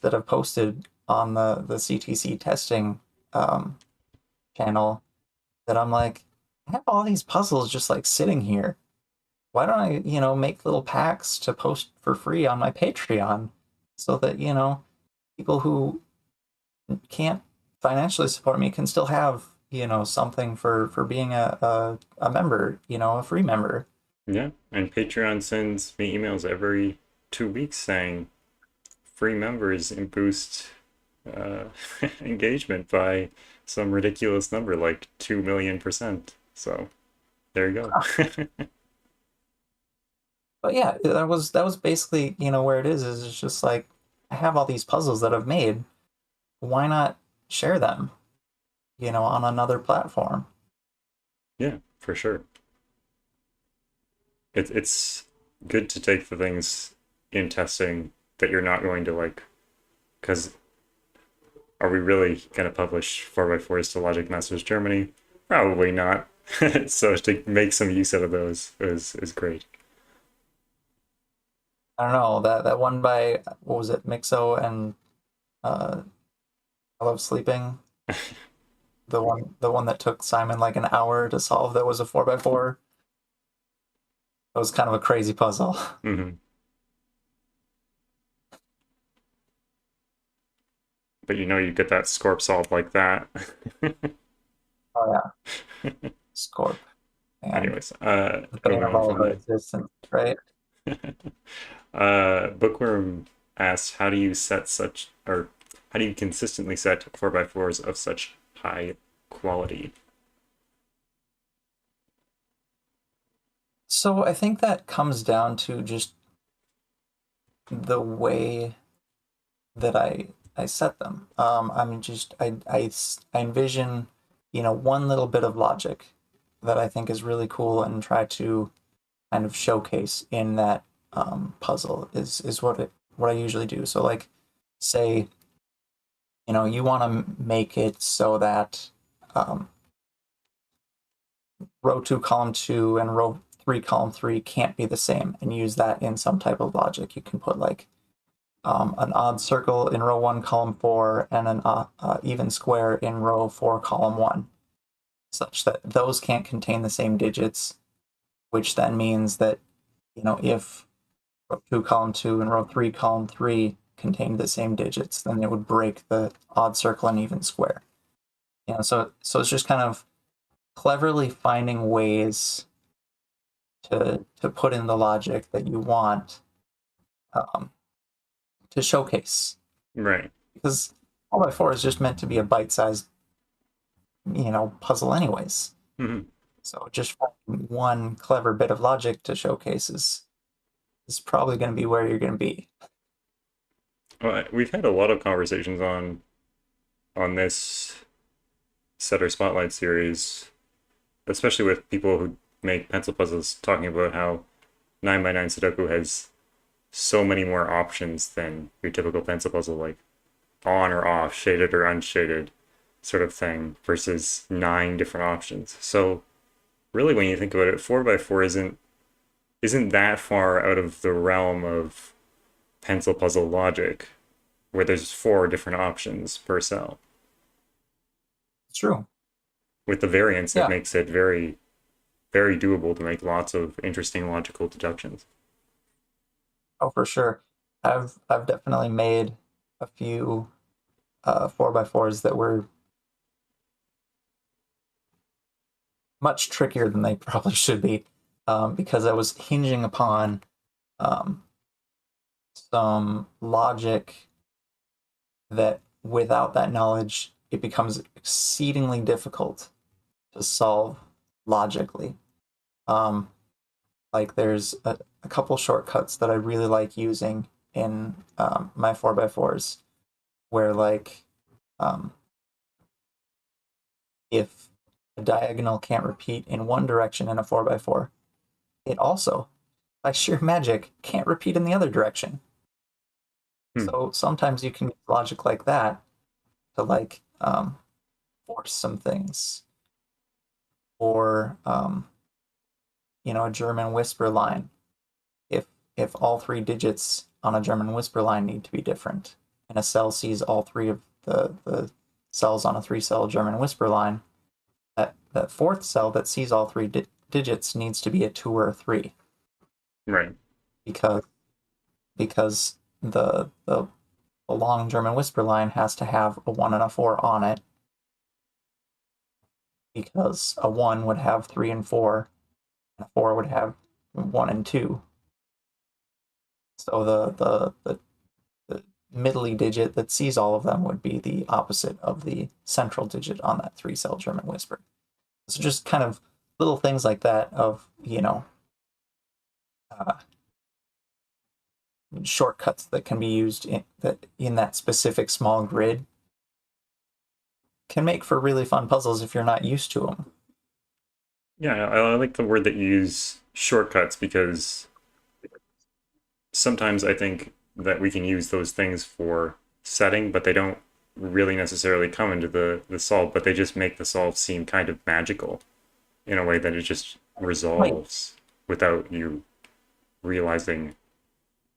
that I've posted on the CTC testing um, channel, that I'm like, I have all these puzzles just like sitting here. Why don't I, make little packs to post for free on my Patreon, so that, people who can't financially support me can still have, something for being a member, a free member. Yeah. And Patreon sends me emails every 2 weeks saying free members and boost uh, engagement by some ridiculous number like 2 million%. So there you go. But yeah, that was basically, where it is it's just like, I have all these puzzles that I've made. Why not share them, on another platform? Yeah, for sure. It's good to take the things in testing that you're not going to like, because are we really going to publish 4x4s to Logic Masters Germany? Probably not. So to make some use out of those is great. I don't know, that one by, what was it, Mixo and uh, I Love Sleeping. The one that took Simon like an hour to solve, that was a 4x4. It was kind of a crazy puzzle. Hmm. But you get that Scorp solved like that. Oh yeah, Scorp. And Anyways, the bane moving of on all from of our that. existence, right? Bookworm asks, how do you how do you consistently set 4x4s of such high quality? So I think that comes down to just the way that I set them. I'm just I envision, one little bit of logic that I think is really cool, and try to kind of showcase in that puzzle is what I usually do. So like, say, you want to make it so that um, row 2 column 2 and row 3 column 3 can't be the same, and use that in some type of logic. You can put like an odd circle in row 1 column 4 and an even square in row 4 column 1, such that those can't contain the same digits, which then means that, if row 2 column 2 and row 3 column 3 contained the same digits, then it would break the odd circle and even square. So it's just kind of cleverly finding ways to put in the logic that you want um, to showcase, Right. because 4x4 is just meant to be a bite-sized, puzzle anyways. Hmm. So just one clever bit of logic to showcase is probably going to be where you're going to be. Well, we've had a lot of conversations on this Setter Spotlight series, especially with people who make pencil puzzles, talking about how 9x9 Sudoku has so many more options than your typical pencil puzzle. Like on or off, shaded or unshaded sort of thing versus 9 different options. So really, when you think about it, 4x4 isn't that far out of the realm of pencil puzzle logic, where there's 4 different options per cell. It's true. With the variance, Yeah. it makes it very, very doable to make lots of interesting logical deductions. Oh, for sure. I've definitely made a few 4x4s that were much trickier than they probably should be, because I was hinging upon some logic that without that knowledge, it becomes exceedingly difficult to solve logically. Like there's a couple shortcuts that I really like using in my 4x4s, where like if a diagonal can't repeat in one direction in a 4x4, it also, by sheer magic, can't repeat in the other direction. So sometimes you can use logic like that to like force some things, or a German whisper line. If all 3 digits on a German whisper line need to be different, and a cell sees all 3 of the cells on a 3-cell German whisper line, that 4th cell that sees all 3 digits needs to be a 2 or a 3. Right. Because the long German whisper line has to have a 1 and a 4 on it, because a 1 would have 3 and 4, and a 4 would have 1 and 2. So the middly digit that sees all of them would be the opposite of the central digit on that 3-cell German whisper. So just kind of little things like that of, shortcuts that can be used in that specific small grid can make for really fun puzzles if you're not used to them. Yeah, I like the word that you use, shortcuts, because sometimes I think that we can use those things for setting, but they don't really necessarily come into the solve, but they just make the solve seem kind of magical in a way that it just resolves without you realizing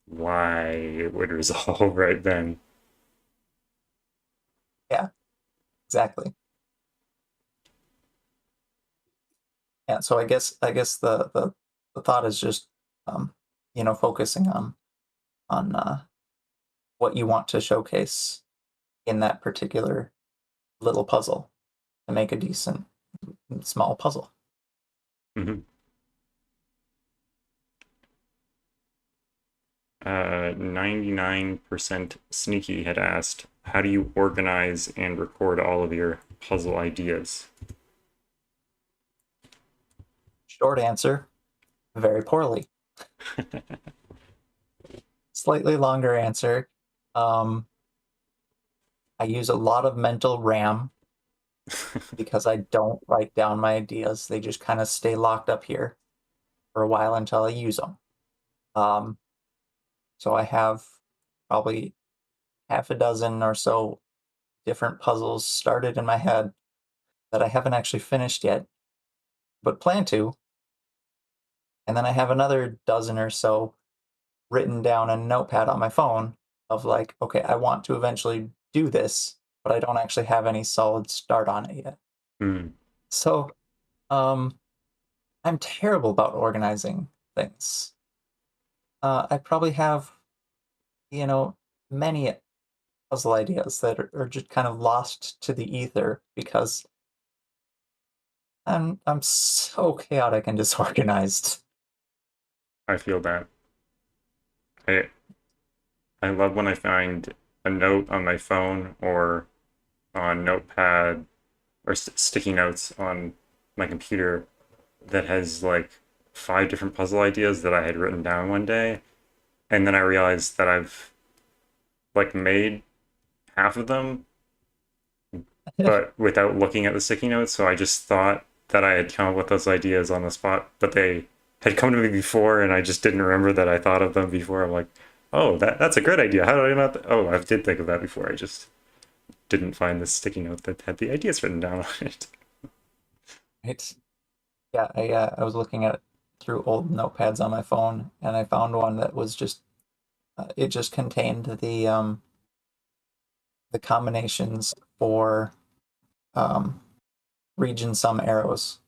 why it would resolve right then. Yeah, exactly. Yeah, so I guess the thought is just focusing on what you want to showcase in that particular little puzzle to make a decent small puzzle. 99% Sneaky had asked, how do you organize and record all of your puzzle ideas? Short answer, very poorly. Slightly longer answer, I use a lot of mental RAM because I don't write down my ideas. They just kind of stay locked up here for a while until I use them. So I have probably half a dozen or so different puzzles started in my head that I haven't actually finished yet, but plan to. And then I have another dozen or so written down in a notepad on my phone of like, okay, I want to eventually do this, but I don't actually have any solid start on it yet. So I'm terrible about organizing things. I probably have, many puzzle ideas that are just kind of lost to the ether because I'm so chaotic and disorganized. I feel that. I love when I find a note on my phone or on Notepad or sticky notes on my computer that has like 5 different puzzle ideas that I had written down one day, and then I realized that I've like made half of them, but without looking at the sticky notes. So I just thought that I had come up with those ideas on the spot, but they had come to me before, and I just didn't remember that I thought of them before. I'm like, oh, that's a great idea. How did I not? Oh, I did think of that before. I just didn't find the sticky note that had the ideas written down on it. Right. Yeah, I was looking at it through old notepads on my phone, and I found one that was just it just contained the combinations for region sum arrows,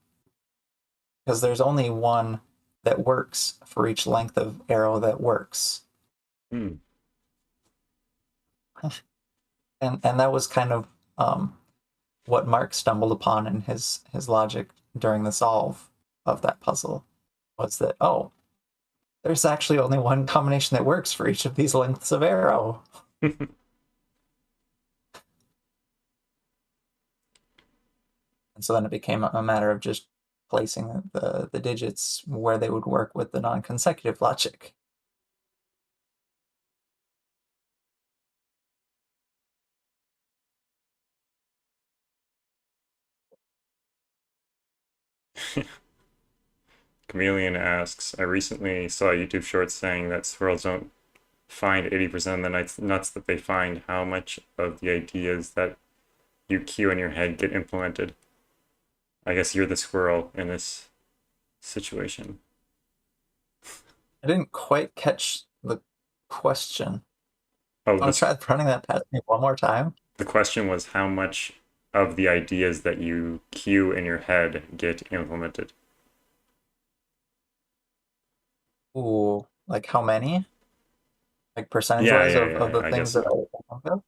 because there's only one that works for each length of arrow that works. Hmm. And that was kind of what Mark stumbled upon in his logic during the solve of that puzzle, was that, oh, there's actually only one combination that works for each of these lengths of arrow. And so then it became a matter of just placing the digits where they would work with the non-consecutive logic. Chameleon asks, I recently saw a YouTube short saying that squirrels don't find 80% of the nuts that they find. How much of the ideas that you cue in your head get implemented? I guess you're the squirrel in this situation. I didn't quite catch the question. Oh, Want to try running that past me one more time? the question was how much of the ideas that you cue in your head get implemented? Ooh, like how many? Like Yeah, percentage-wise yeah, of the I things guess that so. I think of?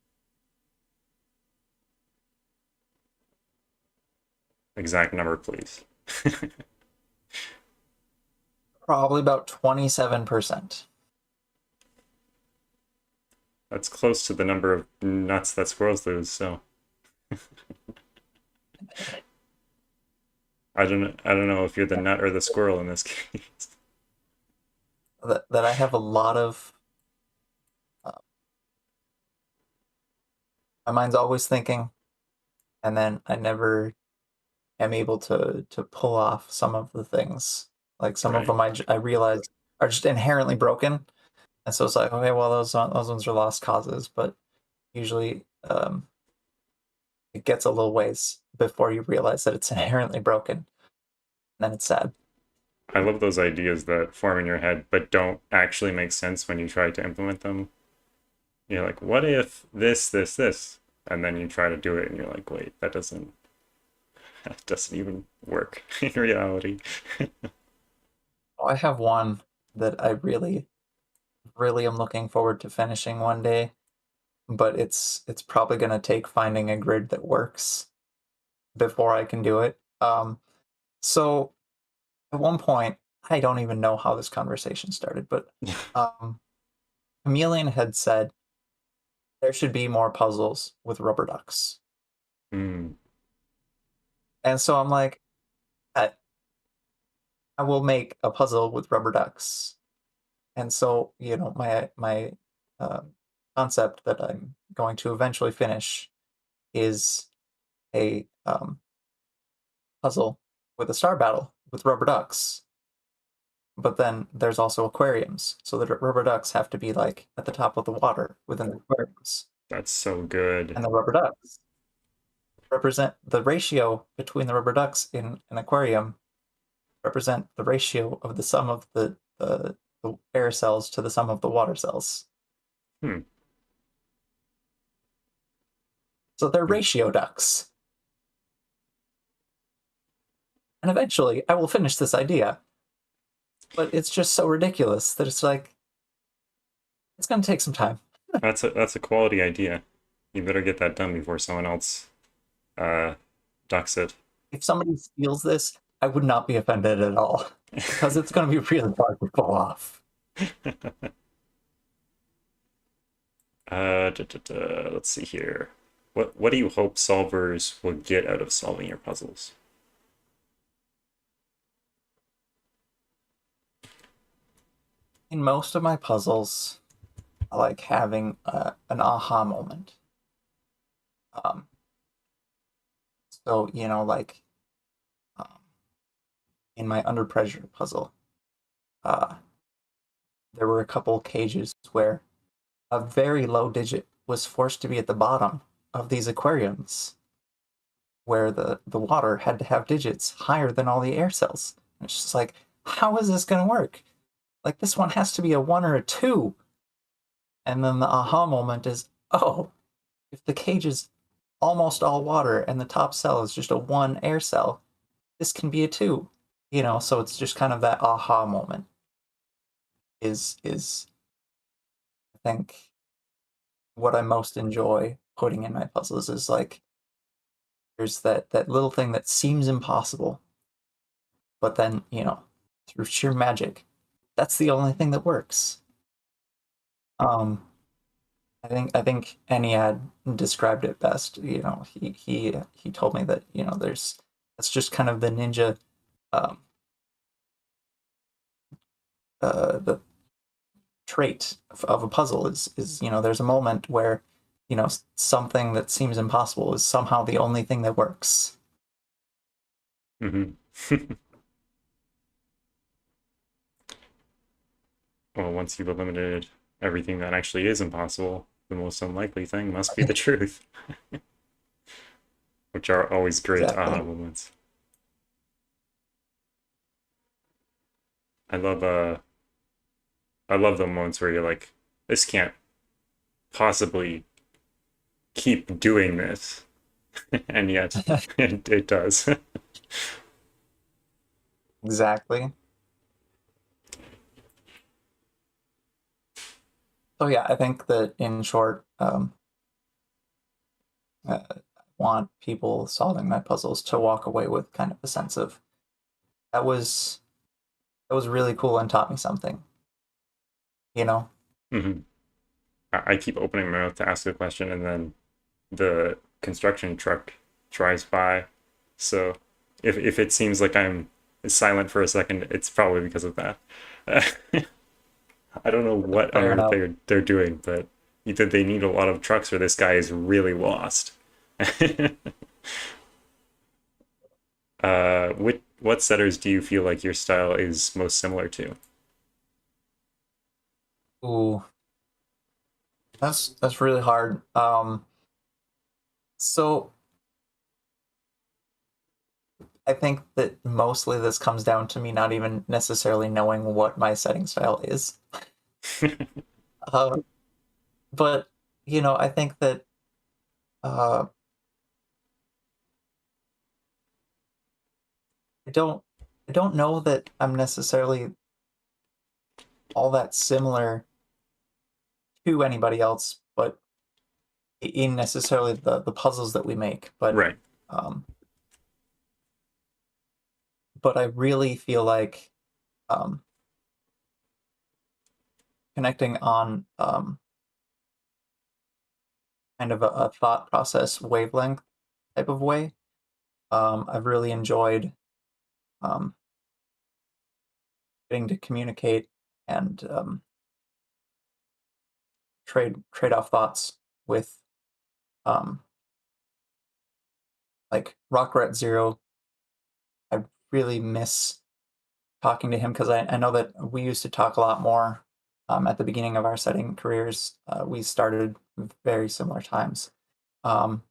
Exact number, please. Probably about 27%. That's close to the number of nuts that squirrels lose, so I don't know if you're the nut or the squirrel in this case. That I have a lot of. My mind's always thinking, and then I never am able to pull off some of the things. Like some of Right. them I realize are just inherently broken, and so it's like, okay, well those ones are lost causes, but usually it gets a little ways before you realize that it's inherently broken, and then it's sad. I love those ideas that form in your head but don't actually make sense when you try to implement them. You're like, what if this? And then you try to do it and you're like, wait, that doesn't even work in reality. Oh, I have one that I really, really am looking forward to finishing one day, but it's probably going to take finding a grid that works before I can do it. So at one point, I don't even know how this conversation started, but Chameleon had said there should be more puzzles with rubber ducks. Hmm. And so I'm like, I, I will make a puzzle with rubber ducks. And so, my concept that I'm going to eventually finish is a puzzle with a star battle with rubber ducks. But then there's also aquariums, so the rubber ducks have to be like at the top of the water within the aquariums, That's so good. and the rubber ducks represent the ratio between the rubber ducks in an aquarium represent the ratio of the sum of the air cells to the sum of the water cells. Hmm. So they're ratio ducks. And eventually I will finish this idea. But it's just so ridiculous that it's like, it's going to take some time. That's a quality idea. You better get that done before someone else ducks it. If somebody steals this, I would not be offended at all, because it's going to be really hard to pull off. Let's see here. What do you hope solvers will get out of solving your puzzles? In most of my puzzles, I like having an aha moment. So, like in my under pressure puzzle, there were a couple cages where a very low digit was forced to be at the bottom of these aquariums where the water had to have digits higher than all the air cells. And it's just like, how is this going to work? Like, this one has to be a 1 or a 2. And then the aha moment is, oh, if the cage is almost all water and the top cell is just a 1 air cell, this can be a 2. You know, so it's just kind of that aha moment is I think what I most enjoy putting in my puzzles is like, there's that little thing that seems impossible, but then, you know, through sheer magic, that's the only thing that works. I think Eniad described it best. You know, he told me that, you know, that's just kind of the ninja, the trait of a puzzle is, you know, there's a moment where, you know, something that seems impossible is somehow the only thing that works. Mm-hmm. Well, once you've eliminated everything that actually is impossible, the most unlikely thing must be the truth. Which are always great Exactly. aha moments. I love the moments where you're like, this can't possibly keep doing this. And yet it does. Exactly. So yeah, I think that in short, I want people solving my puzzles to walk away with kind of a sense of that was really cool and taught me something. You know? Mm-hmm. I keep opening my mouth to ask a question, and then the construction truck drives by. So if it seems like I'm silent for a second, it's probably because of that. I don't know what Fair on enough. earth they're doing, but either they need a lot of trucks or this guy is really lost. What setters do you feel like your style is most similar to? Ooh, that's really hard. So I think that mostly this comes down to me not even necessarily knowing what my setting style is. Uh, but you know, I think that uh, I don't know that I'm necessarily all that similar to anybody else, but in necessarily the puzzles that we make. Right. Um, but I really feel like connecting on kind of a thought process wavelength type of way. I've really enjoyed getting to communicate and trade off thoughts with like Rock Rat Zero. I really miss talking to him because I know that we used to talk a lot more at the beginning of our setting careers. We started very similar times. And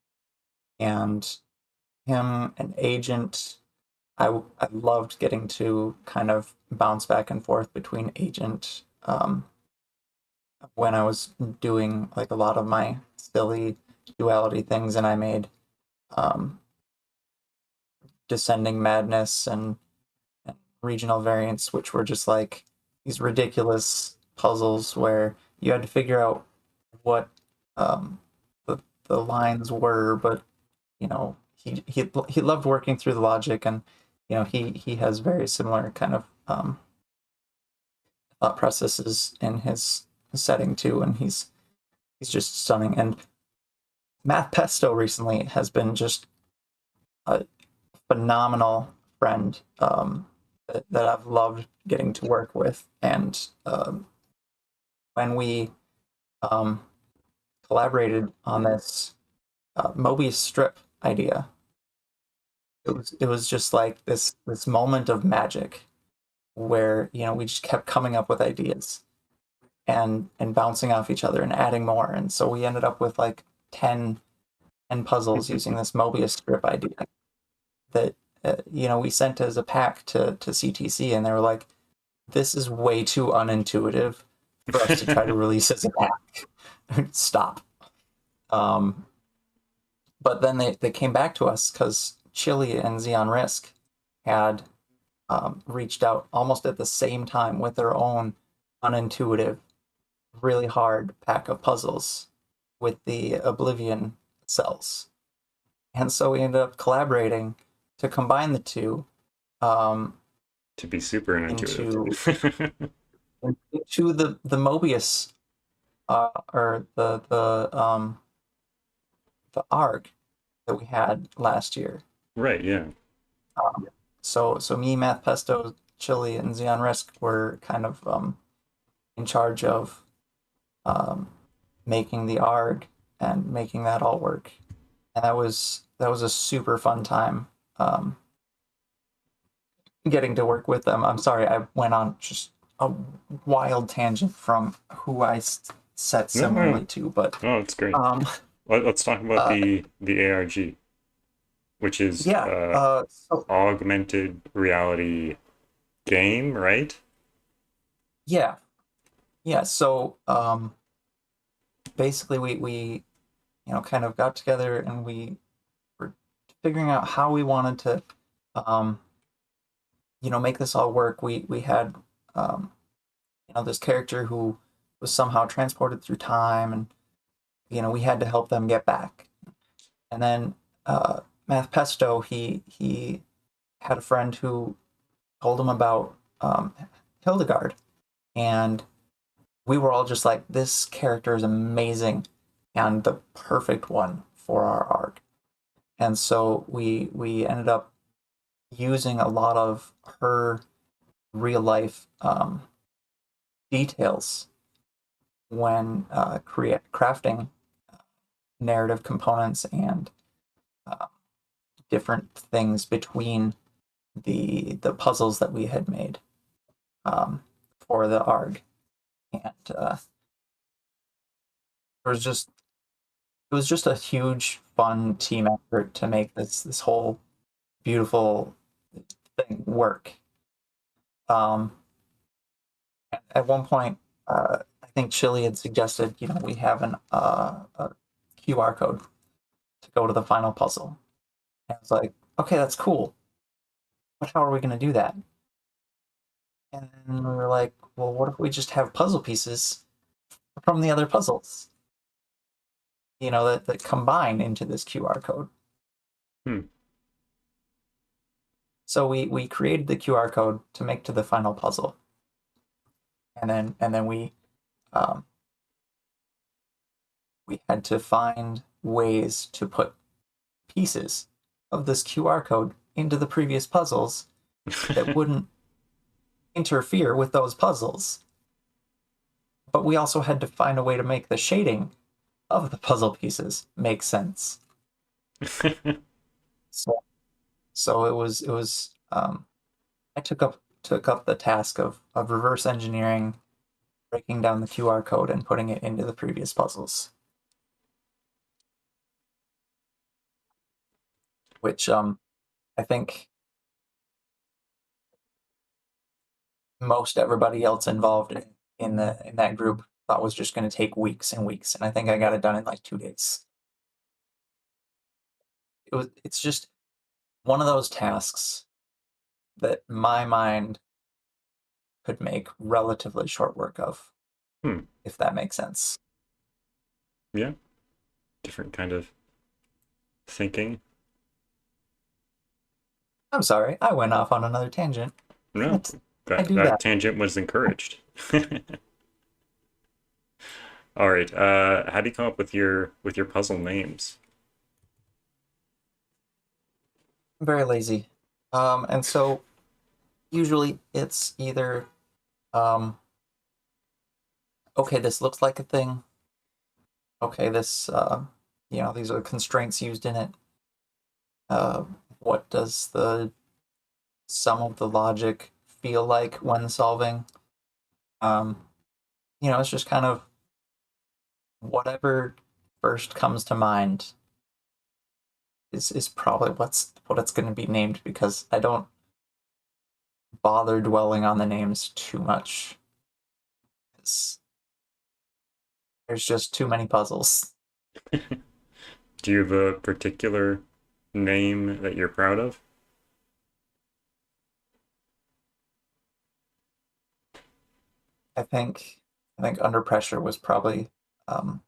him and Agent, I loved getting to kind of bounce back and forth between Agent when I was doing like a lot of my silly duality things, and I made um, Descending Madness and Regional Variants, which were just like these ridiculous puzzles where you had to figure out what the lines were, but you know he loved working through the logic, and you know he has very similar kind of thought processes in his setting too, and he's just stunning. And Math Pesto recently has been just a phenomenal friend that I've loved getting to work with. And when we collaborated on this Mobius strip idea, it was just like this moment of magic where you know we just kept coming up with ideas and bouncing off each other and adding more, and so we ended up with like 10 10 puzzles using this Mobius strip idea that we sent as a pack to CTC, and they were like, "This is way too unintuitive for us to try to release as a pack. Stop." But then they came back to us because Chili and Xeon Risk had reached out almost at the same time with their own unintuitive, really hard pack of puzzles with the Oblivion cells. And so we ended up collaborating to combine the two to be super intuitive. into the Mobius or the ARG that we had last year. Right, yeah. So me, Math Pesto, Chili, and Xeon Risk were kind of in charge of making the ARG and making that all work. And that was a super fun time getting to work with them. I'm sorry, I went on just a wild tangent from who I set similarly to, but it's great. Let's talk about the ARG, which is so augmented reality game, right? Yeah. So basically, we kind of got together and we were figuring out how we wanted to make this all work. We had this character who was somehow transported through time, and we had to help them get back. And then Math Pesto, he had a friend who told him about Hildegard, and we were all just like, this character is amazing and the perfect one for our arc. And so we ended up using a lot of her real life details when crafting narrative components and different things between the puzzles that we had made for the ARG. And it was just a huge fun team effort to make this whole beautiful thing work. At one point, I think Chili had suggested, we have a QR code to go to the final puzzle. And I was like, okay, that's cool, but how are we going to do that? And we were like, well, what if we just have puzzle pieces from the other puzzles, that combine into this QR code? So we created the QR code to make to the final puzzle, and then we had to find ways to put pieces of this QR code into the previous puzzles that wouldn't interfere with those puzzles. But we also had to find a way to make the shading of the puzzle pieces make sense. So it was I took up the task of reverse engineering, breaking down the QR code and putting it into the previous puzzles. Which I think most everybody else involved in that group thought was just going to take weeks and weeks, and I think I got it done in like 2 days. It's just one of those tasks that my mind could make relatively short work of, if that makes sense. Yeah, different kind of thinking. I'm sorry, I went off on another tangent. No, that tangent was encouraged. All right, how do you come up with your puzzle names? I'm very lazy, and so usually it's either okay, this looks like a thing. Okay, this these are the constraints used in it. What does the sum of the logic feel like when solving? It's just kind of whatever first comes to mind is probably what it's going to be named, because I don't bother dwelling on the names too much. There's just too many puzzles. Do you have a particular name that you're proud of? I think Under Pressure was probably one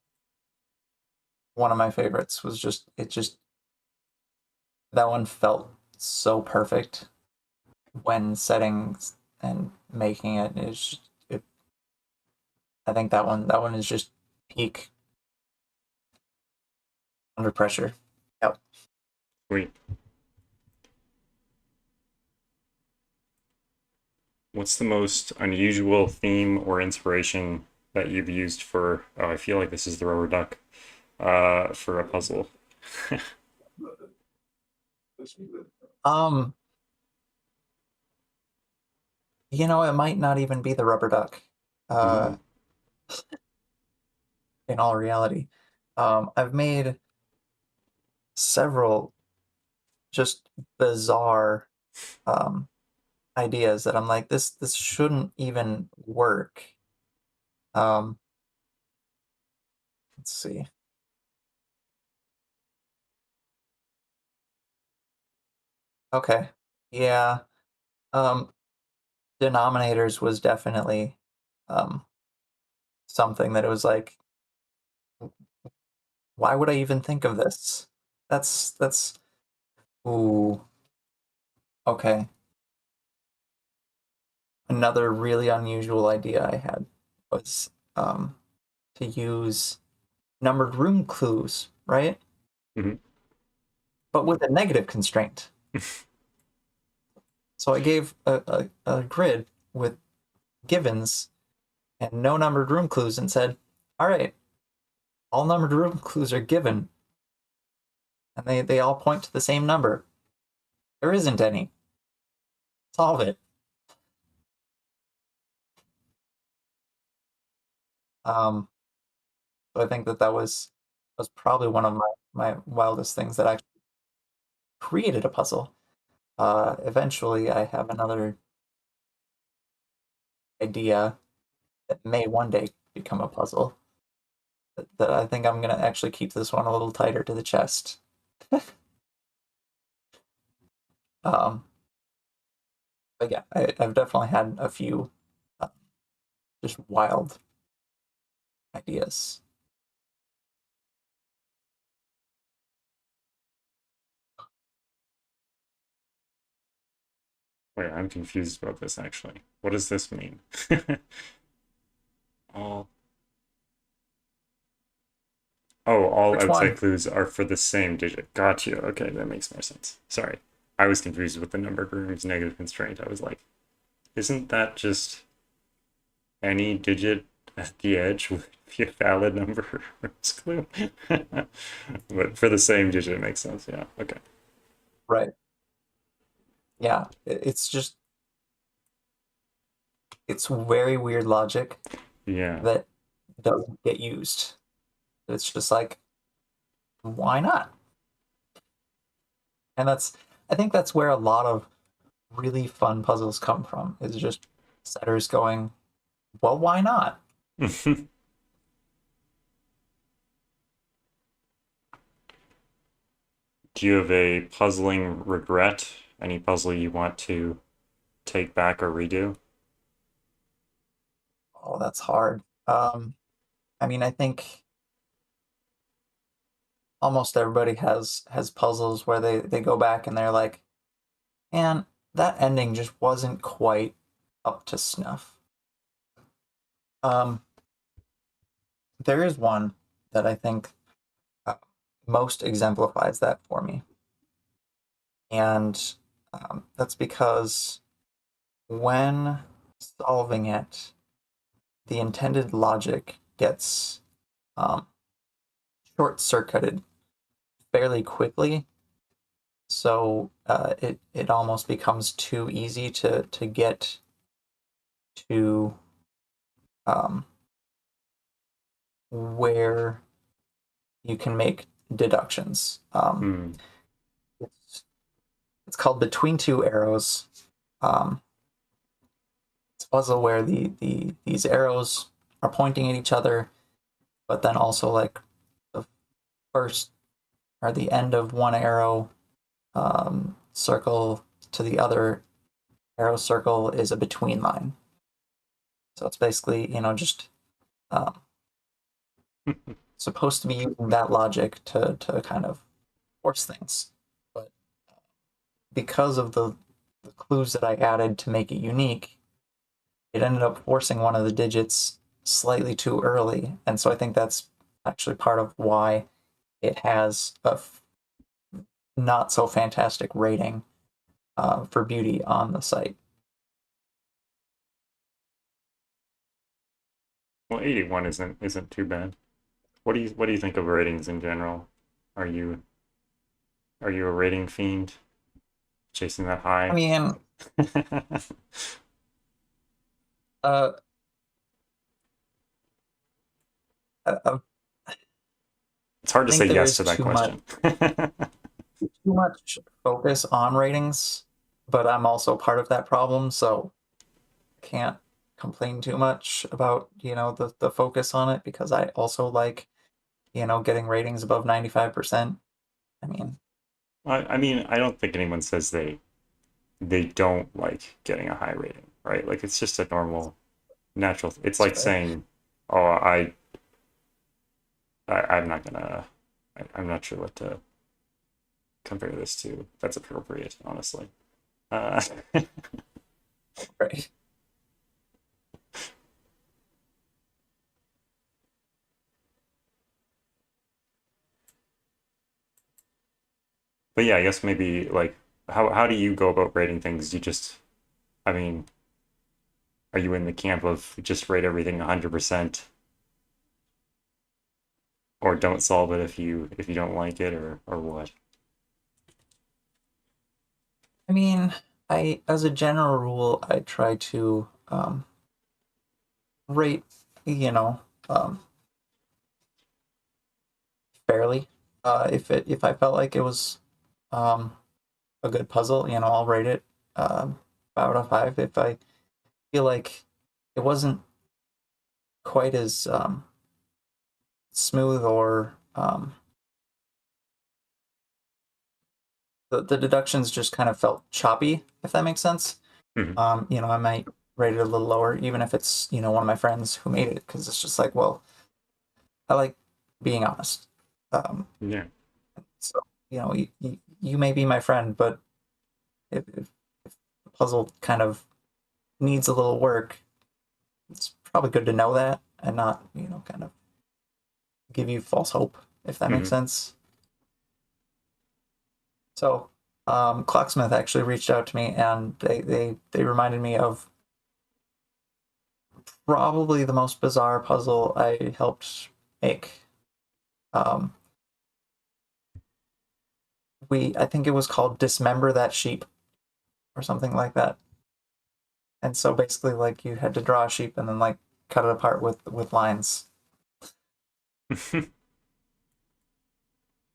of my favorites. Was just that one felt so perfect when setting and making it. I think that one is just peak Under Pressure. Yep. Sweet. What's the most unusual theme or inspiration that you've used for, oh, I feel like this is the rubber duck, for a puzzle? It might not even be the rubber duck. In all reality, I've made several just bizarre ideas that I'm like, this shouldn't even work. Let's see. Okay. Yeah. Denominators was definitely something that it was like, why would I even think of this? That's ooh. Okay. Another really unusual idea I had was to use numbered room clues, right? Mhm. But with a negative constraint. So I gave a grid with givens and no numbered room clues and said, all right, all numbered room clues are given. And they all point to the same number. There isn't any. Solve it. So I think that was probably one of my wildest things that actually created a puzzle. Eventually, I have another idea that may one day become a puzzle. That I think I'm gonna actually keep this one a little tighter to the chest. um, but yeah, I've definitely had a few just wild ideas. Wait, I'm confused about this actually. What does this mean? All all Which outside one? clues are for the same digit. Got you. Okay, that makes more sense. Sorry. I was confused with the numbered rooms negative constraint. I was like, isn't that just any digit at the edge would be a valid number rooms clue? But for the same digit, it makes sense. Yeah. Okay. Right. Yeah, it's just it's very weird logic Yeah. that doesn't get used. It's just like, why not? And I think that's where a lot of really fun puzzles come from, is just setters going, well, why not? Do you have a puzzling regret? Any puzzle you want to take back or redo? Oh, that's hard. I mean, I think almost everybody has puzzles where they go back and they're like, man, that ending just wasn't quite up to snuff. Um, there is one that I think uh, most exemplifies that for me. And that's because when solving it, the intended logic gets short-circuited fairly quickly. So it almost becomes too easy to get to where you can make deductions. Hmm. it's called Between Two Arrows. It's a puzzle where these arrows are pointing at each other, but then also like the first or the end of one arrow circle to the other arrow circle is a between line. So it's basically, just supposed to be using that logic to kind of force things. But because of the clues that I added to make it unique, it ended up forcing one of the digits slightly too early. And so I think that's actually part of why it has a not so fantastic rating for beauty on the site. Well, 81 isn't too bad. What do you think of ratings in general? Are you a rating fiend? Chasing that high? I mean, uh, it's hard to say yes to that question. Too much focus on ratings, but I'm also part of that problem, so can't complain too much about the focus on it, because I also like getting ratings above 95%. I mean, I don't think anyone says they don't like getting a high rating, right? Like, it's just a normal, natural. It's like saying, "Oh, I'm not gonna. I'm not sure what to compare this to. That's appropriate, honestly." right. But yeah, I guess maybe like how do you go about rating things? You just, I mean, are you in the camp of just rate everything 100%, or don't solve it if you don't like it, or what? I mean, as a general rule, I try to rate, fairly. If I felt like it was a good puzzle, I'll rate it 5 out of 5. If I feel like it wasn't quite as smooth, or the deductions just kind of felt choppy, if that makes sense. Mhm. I might rate it a little lower, even if it's one of my friends who made it, because it's just like, well, I like being honest. Yeah. So you may be my friend, but if the puzzle kind of needs a little work, it's probably good to know that, and not kind of give you false hope, if that makes Mhm. sense. So Clocksmith actually reached out to me, and they reminded me of probably the most bizarre puzzle I helped make. I think it was called Dismember That Sheep, or something like that. And so basically, like, you had to draw a sheep and then like cut it apart with lines.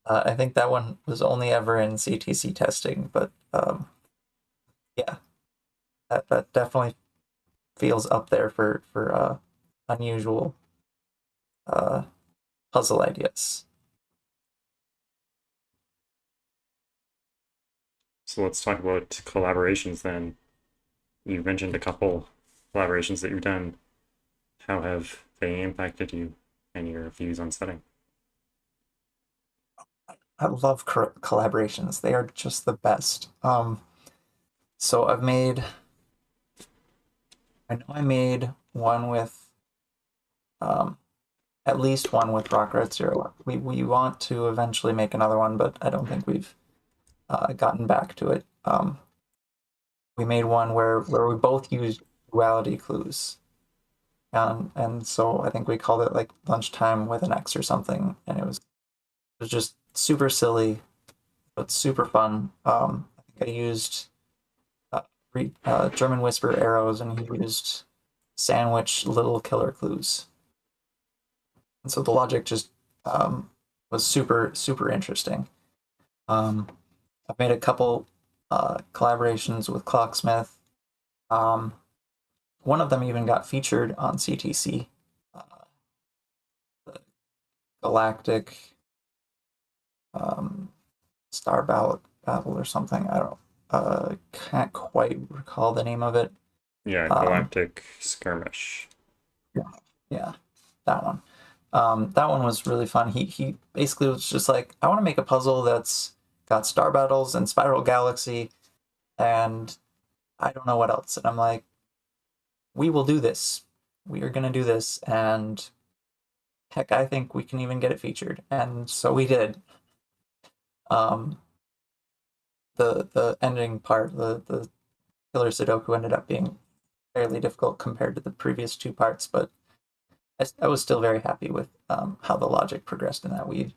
I think that one was only ever in CTC testing, but yeah, that definitely feels up there for unusual puzzle ideas. So let's talk about collaborations then. You mentioned a couple collaborations that you've done. How have they impacted you and your views on setting? I love collaborations. They are just the best. So I know I made one with, at least one with Rock Red Zero. We want to eventually make another one, but I don't think we've gotten back to it. We made one where we both used duality clues. And so I think we called it like Lunchtime with an X or something, and it was just super silly, but super fun. I think I used German Whisper arrows, and he used Sandwich Little Killer clues. And so the logic just was super, super interesting. I've made a couple collaborations with Clocksmith. One of them even got featured on CTC, the Galactic Star Battle or something. I don't can't quite recall the name of it. Yeah, Galactic Skirmish. Yeah, that one. That one was really fun. He basically was just like, I want to make a puzzle that's got star battles and Spiral Galaxy, and I don't know what else. And I'm like, we will do this. We are gonna do this, and heck, I think we can even get it featured. And so we did. Um, the ending part, the killer Sudoku ended up being fairly difficult compared to the previous two parts, but I was still very happy with how the logic progressed in that. We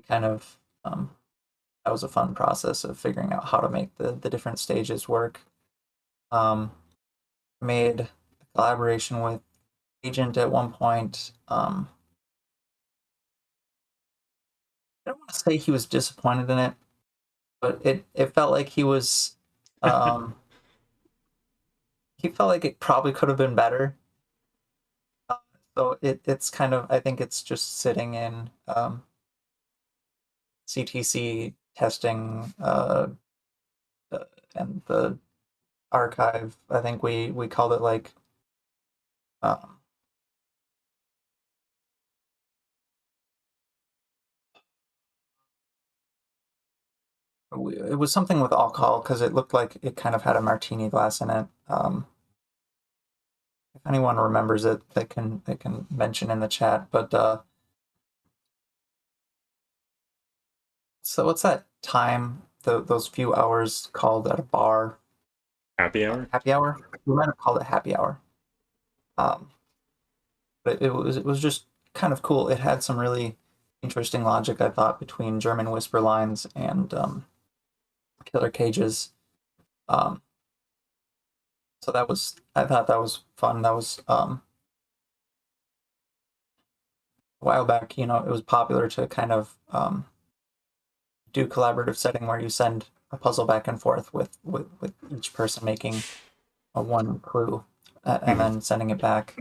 kind of that was a fun process of figuring out how to make the different stages work. Made a collaboration with Agent at one point. I don't want to say he was disappointed in it, but it felt like he was he felt like it probably could have been better. So it's kind of, I think it's just sitting in CTC testing and the archive. I think we called it like um, it was something with alcohol because it looked like it kind of had a martini glass in it. If anyone remembers it, they can mention in the chat. But so what's that time? Those few hours called at a bar? Happy hour? Happy hour? We might have called it happy hour. But it was just kind of cool. It had some really interesting logic, I thought, between German whisper lines and killer cages. So I thought that was fun. That was a while back. You know, it was popular to kind of do collaborative setting where you send a puzzle back and forth with each person making a one clue and then sending it back.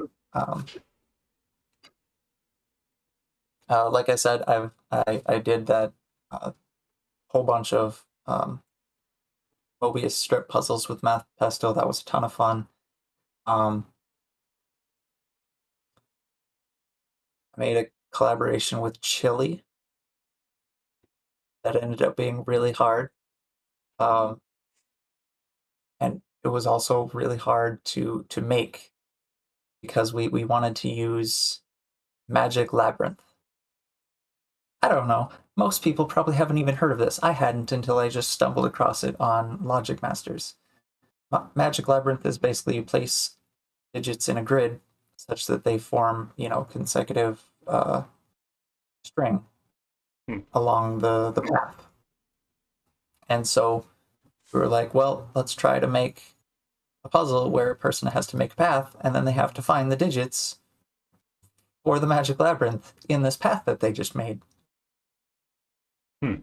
Like I said, I did that whole bunch of Mobius strip puzzles with Math Pesto. That was a ton of fun. I made a collaboration with Chili that ended up being really hard. And it was also really hard to make because we wanted to use Magic Labyrinth. I don't know. Most people probably haven't even heard of this. I hadn't until I just stumbled across it on Logic Masters. Magic Labyrinth is basically you place digits in a grid such that they form, you know, consecutive string along the path. And so we were like, well, let's try to make a puzzle where a person has to make a path and then they have to find the digits for the Magic Labyrinth in this path that they just made.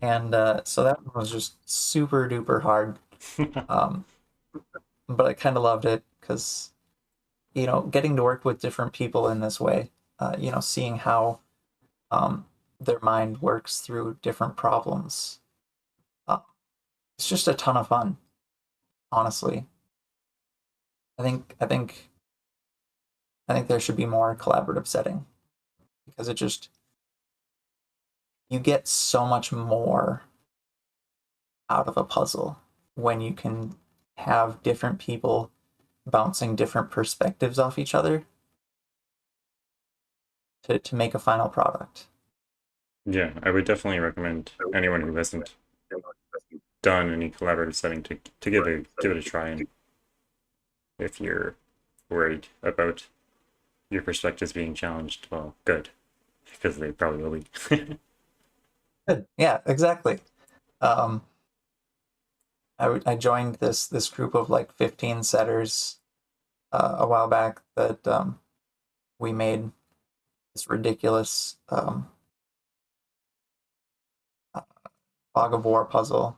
And so that was just super duper hard. But I kind of loved it because, you know, getting to work with different people in this way, you know, seeing how their mind works through different problems. It's just a ton of fun, honestly. I think there should be more collaborative setting because it just, you get so much more out of a puzzle when you can have different people bouncing different perspectives off each other to make a final product. Yeah, I would definitely recommend anyone who hasn't done any collaborative setting to give it a try. And if you're worried about your perspectives being challenged, well, good, because they probably will be. Good. Yeah, exactly. I joined this group of like 15 setters a while back that we made this ridiculous fog of war puzzle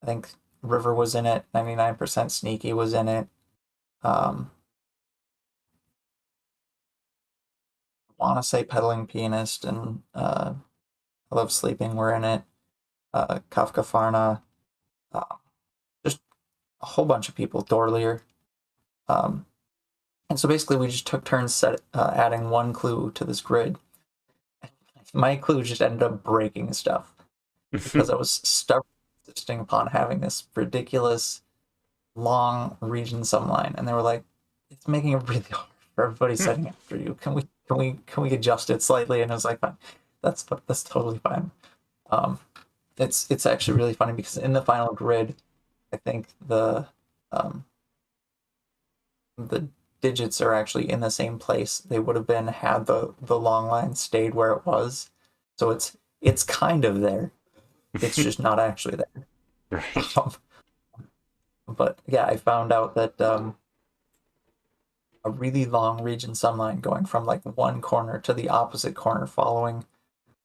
I think River was in it. 99% Sneaky was in it. I want to say Pedaling Pianist and I Love Sleeping were in it. Kafka Farna, just a whole bunch of people. Dorlier. And so basically, we just took turns adding one clue to this grid. My clue just ended up breaking stuff because I was stubbornly insisting upon having this ridiculous long region sum line, and they were like, "It's making it really hard for everybody setting after you. Can we adjust it slightly?" And I was like, "Fine, that's totally fine." It's actually really funny because in the final grid, I think the digits are actually in the same place they would have been had the long line stayed where it was. So it's kind of there. It's just not actually there. Right. But yeah, I found out that a really long region sum line going from like one corner to the opposite corner following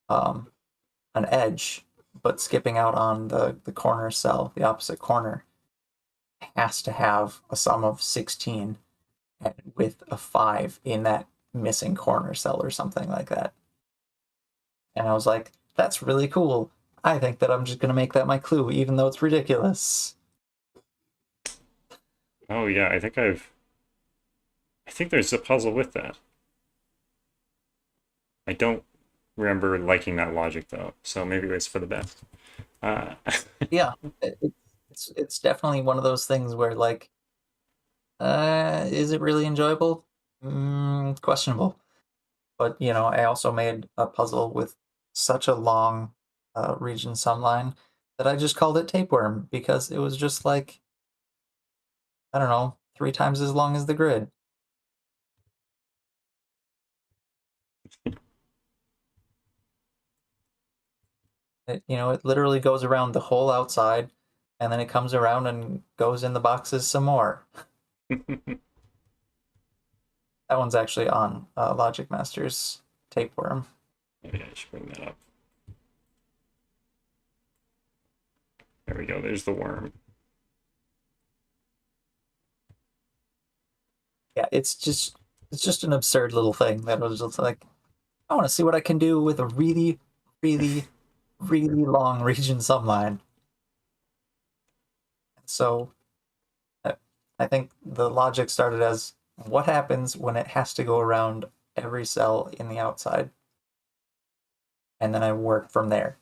an edge, but skipping out on the corner cell, the opposite corner, has to have a sum of 16 with a 5 in that missing corner cell or something like that. And I was like, that's really cool. I think that I'm just going to make that my clue, even though it's ridiculous. Oh yeah, I think there's a puzzle with that. I don't remember liking that logic though, so maybe it's for the best. Yeah, it's definitely one of those things where like, is it really enjoyable? Questionable. But you know, I also made a puzzle with such a long region sum line that I just called it Tapeworm because it was just like, I don't know, 3 times as long as the grid. It literally goes around the whole outside, and then it comes around and goes in the boxes some more. That one's actually on Logic Master's Tapeworm. Yeah, I should bring that up. There we go. There's the worm. Yeah, it's just an absurd little thing that was just like, I want to see what I can do with a really, really, really long region sum line. So I think the logic started as, what happens when it has to go around every cell in the outside? And then I worked from there.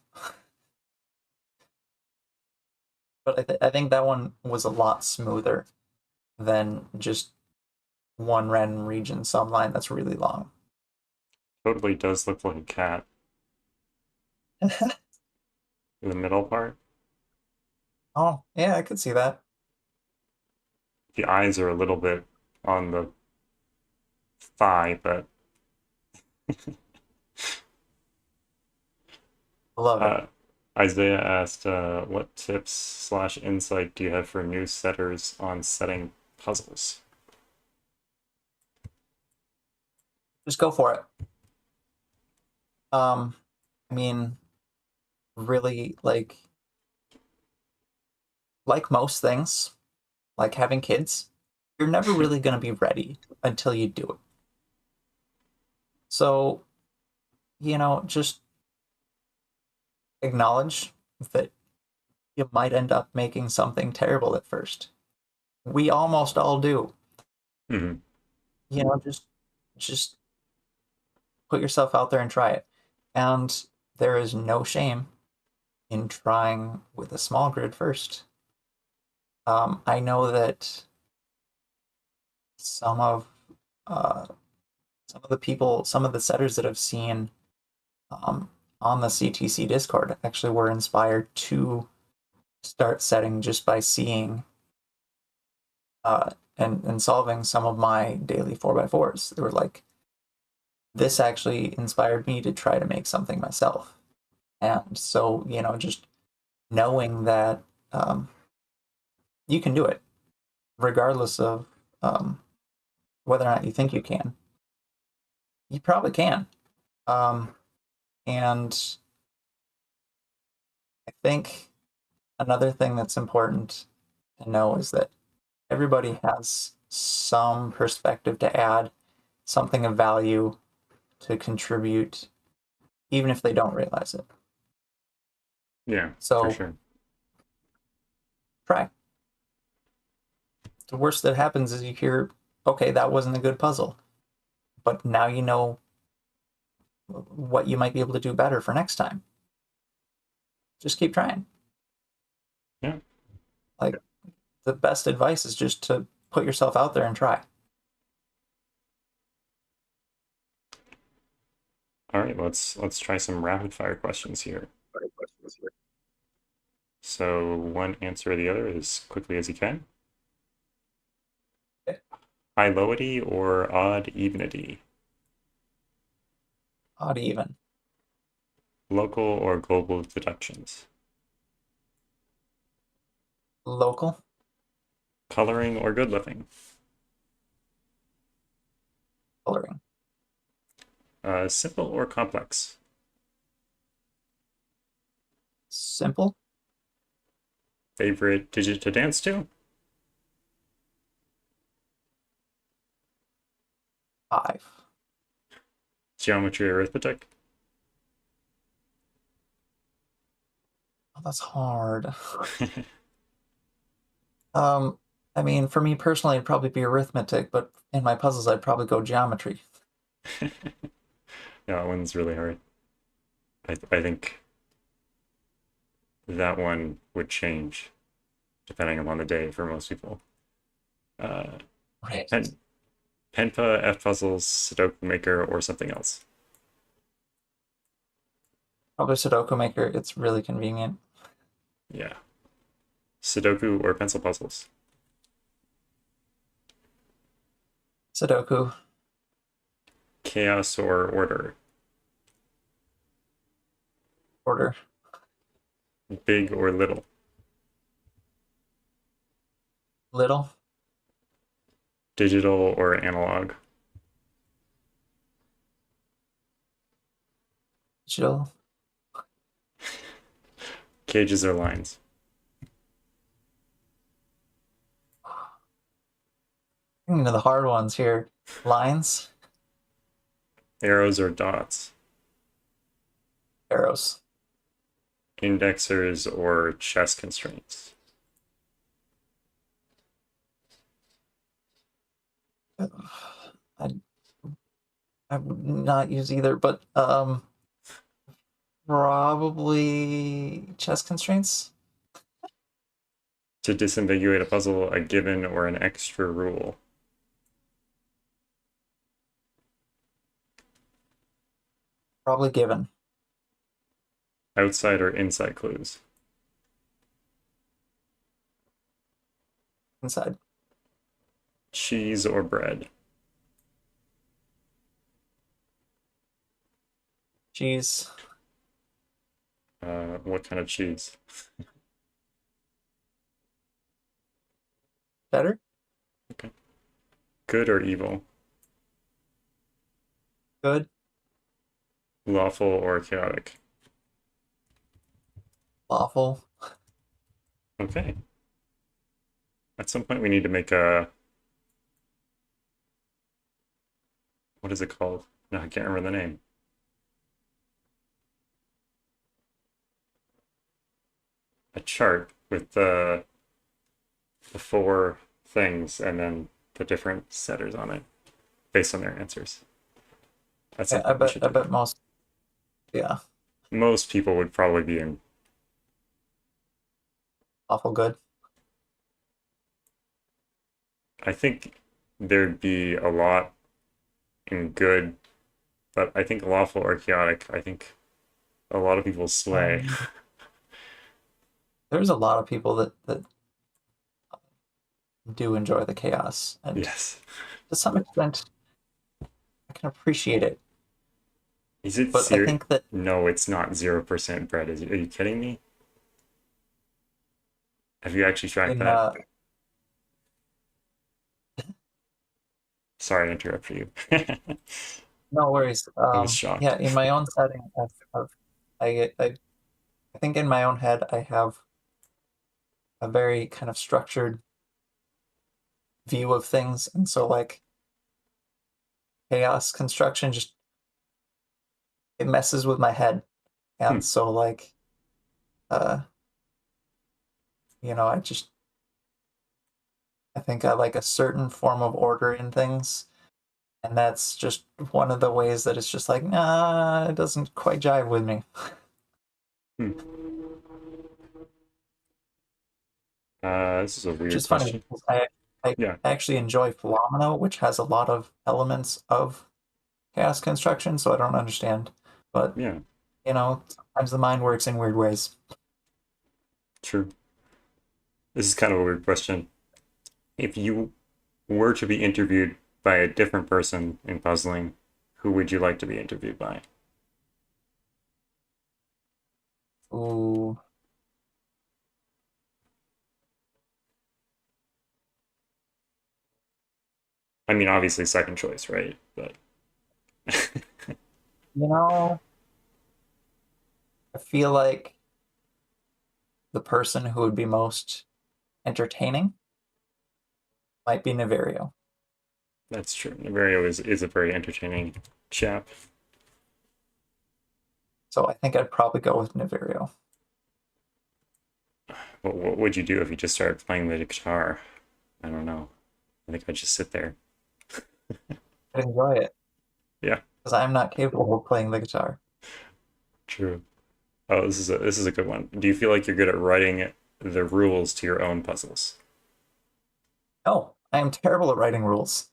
But I think that one was a lot smoother than just one random region sum line that's really long. Totally does look like a cat in the middle part. Oh, yeah, I could see that. The eyes are a little bit on the thigh, but I love it. Isaiah asked, what tips/insight do you have for new setters on setting puzzles? Just go for it. I mean, really, like most things, like having kids, you're never really going to be ready until you do it. So, just acknowledge that you might end up making something terrible at first. We almost all do. Mm-hmm. Just put yourself out there and try it. And there is no shame in trying with a small grid first. I know that some of the people, some of the setters that I've seen on the CTC Discord actually were inspired to start setting just by seeing and solving some of my daily 4x4s. They were like, this actually inspired me to try to make something myself. And so, just knowing that you can do it, regardless of whether or not you think you can. You probably can. And I think another thing that's important to know is that everybody has some perspective to add, something of value to contribute, even if they don't realize it. Yeah, So for sure. try. The worst that happens is you hear, okay, that wasn't a good puzzle, but now you know what you might be able to do better for next time. Just keep trying. Yeah. Like, the best advice is just to put yourself out there and try. All right, let's try some rapid fire questions here. So one answer or the other as quickly as you can. Okay. High lowity or odd evenity? Odd even. Local or global deductions? Local. Coloring or good living? Coloring. Simple or complex? Simple. Favorite digit to dance to? 5. Geometry or arithmetic? Oh, that's hard. I mean, for me personally, it'd probably be arithmetic, but in my puzzles, I'd probably go geometry. Yeah, that one's really hard. I think that one would change depending upon the day for most people. Right. Penpa, F puzzles, Sudoku Maker, or something else. Probably Sudoku Maker. It's really convenient. Yeah. Sudoku or pencil puzzles. Sudoku. Chaos or order. Order. Big or little. Little. Digital or analog. Digital. Cages or lines. Into the hard ones here. Lines. Arrows or dots. Arrows. Indexers or chess constraints. I would not use either, but probably chess constraints. To disambiguate a puzzle, a given or an extra rule. Probably given. Outside or inside clues. Inside. Cheese or bread. Cheese. What kind of cheese? Better. Okay. Good or evil? Good. Lawful or chaotic? Lawful. Okay. At some point we need to make a... What is it called? No, I can't remember the name. A chart with the 4 things and then the different setters on it based on their answers. That's Yeah, something I bet most. Yeah. most people would probably be in. Awful good. I think there'd be a lot in good, but I think lawful or chaotic, I think a lot of people slay. There's a lot of people that do enjoy the chaos, and Yes. to some extent, I can appreciate it. Is it But I think that No, it's not 0% bread. Are you kidding me? Have you actually tracked in that? Sorry to interrupt you. no worries. I was shocked. Yeah, in my own setting, I think in my own head I have a very kind of structured view of things, and so like chaos construction just it messes with my head, and so like uh I think I like a certain form of order in things, and that's just one of the ways that it's just like, nah, it doesn't quite jive with me. Hmm. This is a Which weird is funny question. because I Yeah. actually enjoy Philomeno, which has a lot of elements of chaos construction, so I don't understand. But, Yeah. Sometimes the mind works in weird ways. True. This is kind of a weird question. If you were to be interviewed by a different person in puzzling, who would you like to be interviewed by? Ooh. I mean, obviously second choice, right? But You know, I feel like the person who would be most entertaining might be Neverio. that's true. Naverio is a very entertaining chap. So I think I'd probably go with Neverio. What would you do if you just started playing the guitar? I don't know. I think I'd just sit there. I'd enjoy it Yeah, because I'm not capable of playing the guitar. true. Oh, this is a good one. Do you feel like you're good at writing the rules to your own puzzles? No, I am terrible at writing rules.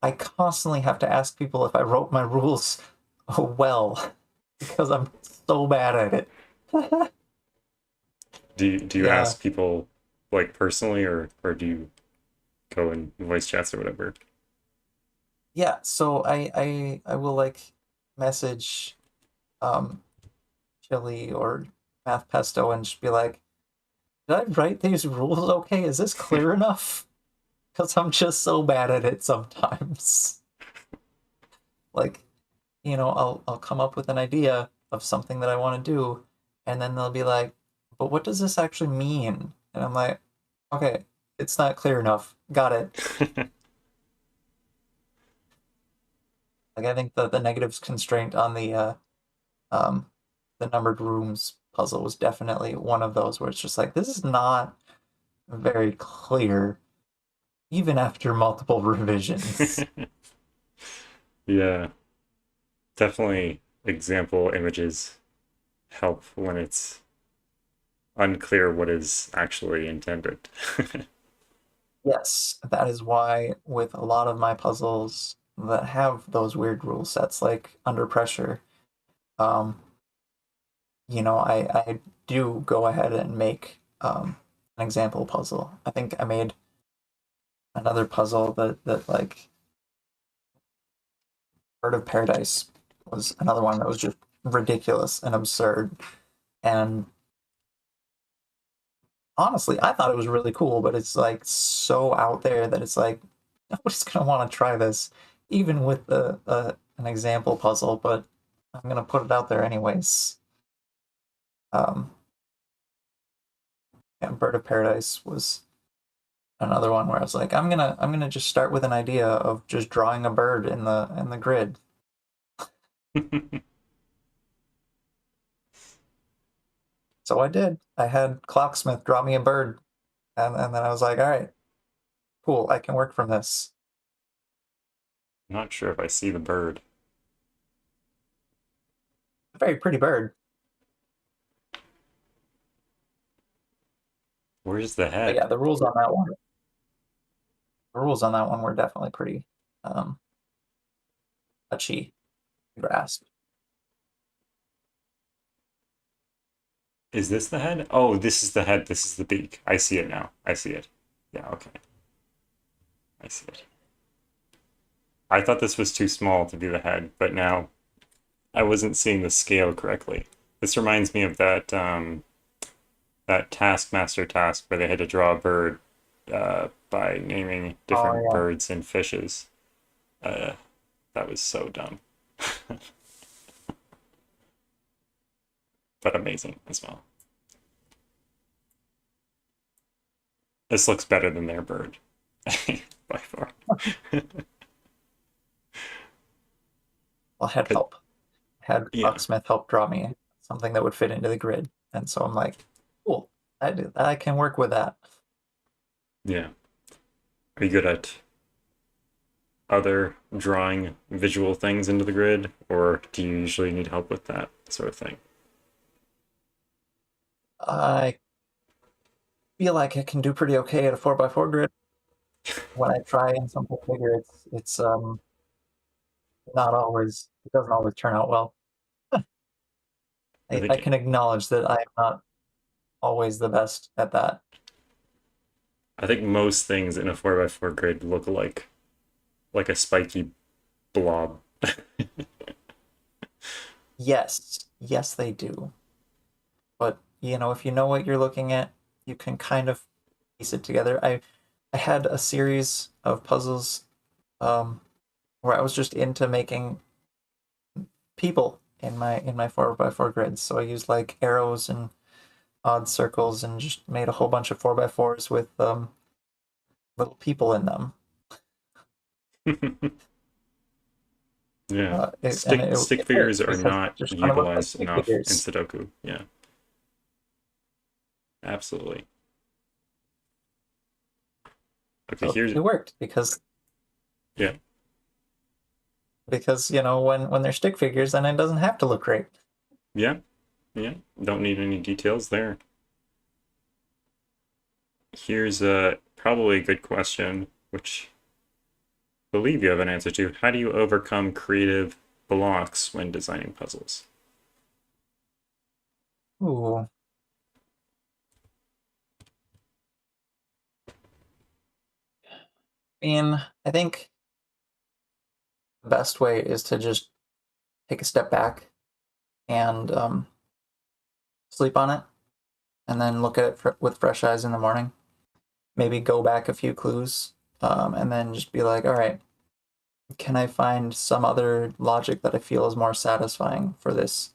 I constantly have to ask people if I wrote my rules well because I'm so bad at it. Do you Yeah. ask people like personally, or do you go in voice chats or whatever? Yeah, so I will like message um Chili or Math Pesto and just be like, did I write these rules okay? Is this clear enough? Because I'm just so bad at it sometimes. Like, I'll come up with an idea of something that I want to do, and then they'll be like, but what does this actually mean? And I'm like, okay, it's not clear enough. Got it. Like I think the negatives constraint on um the numbered rooms puzzle was definitely one of those where it's just like this is not very clear even after multiple revisions. Yeah, definitely example images help when it's unclear what is actually intended. Yes, that is why with a lot of my puzzles that have those weird rule sets like Under Pressure, um, I do go ahead and make an example puzzle. I think I made another puzzle that like Bird of Paradise was another one that was just ridiculous and absurd. And honestly, I thought it was really cool, but it's like so out there that it's like nobody's gonna want to try this, even with an example puzzle. But I'm gonna put it out there anyways. Um, yeah, Bird of Paradise was another one where I was like, I'm gonna just start with an idea of just drawing a bird in the grid. So I did. I had Clocksmith draw me a bird, and then I was like, all right, cool, I can work from this. Not sure if I see the bird. A very pretty bird. Where's the But head? yeah, the rules on that one were definitely pretty um, touchy to grasp. Is this the head? Oh, this is the head. This is the beak. I see it now. I see it. Yeah, okay. I see it. I thought this was too small to be the head, but now I wasn't seeing the scale correctly. This reminds me of that Taskmaster task where they had to draw a bird by naming Oh different yeah. birds and fishes. Uh, that was so dumb, but amazing as well. This looks better than their bird. By far. I had help. Had Yeah. Rocksmith help draw me something that would fit into the grid, and so I'm like, cool, I can work with that. Yeah. Are you good at other drawing visual things into the grid, or do you usually need help with that sort of thing? I feel like I can do pretty okay at a 4x4 grid. When I try in something bigger, it's not always, it doesn't always turn out well. I I think can acknowledge that I'm not always the best at that. I think most things in a 4x4 grid look like a spiky blob. Yes, they do. But if you know what you're looking at, you can kind of piece it together. I had a series of puzzles where I was just into making people in my 4x4 grids. So I used like arrows and odd circles and just made a whole bunch of 4x4s with little people in them. Yeah. Stick It figures worked are because not just kind of looked like utilized stick enough in figures. Sudoku. Yeah. Absolutely. Okay, So here's it worked because yeah. when they're stick figures, then it doesn't have to look great. Yeah. Yeah. Don't need any details there. Here's probably a good question, which I believe you have an answer to. How do you overcome creative blocks when designing puzzles? Ooh. I think the best way is to just take a step back and sleep on it, and then look at it with fresh eyes in the morning. Maybe go back a few clues, and then just be like, all right, can I find some other logic that I feel is more satisfying for this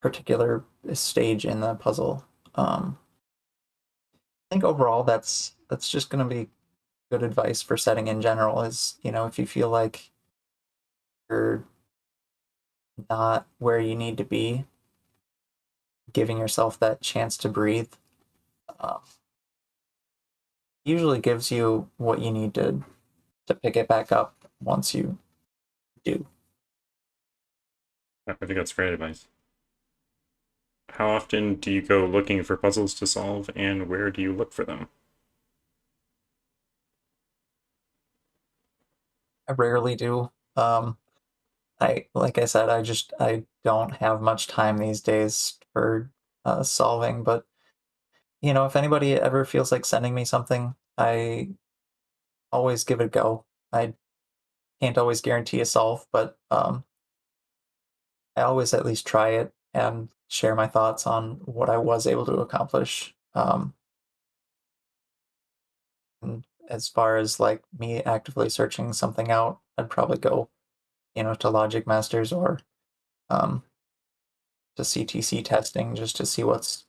particular stage in the puzzle? I think overall that's just going to be good advice for setting in general. Is if you feel like you're not where you need to be, giving yourself that chance to breathe uh, usually gives you what you need to pick it back up once you do. I think that's great advice. How often do you go looking for puzzles to solve, and where do you look for them? I rarely do. Like I said, I don't have much time these days for solving. But if anybody ever feels like sending me something, I always give it a go. I can't always guarantee a solve, but I always at least try it and share my thoughts on what I was able to accomplish. And as far as like me actively searching something out, I'd probably go, to Logic Masters or um, to CTC testing just to see what's,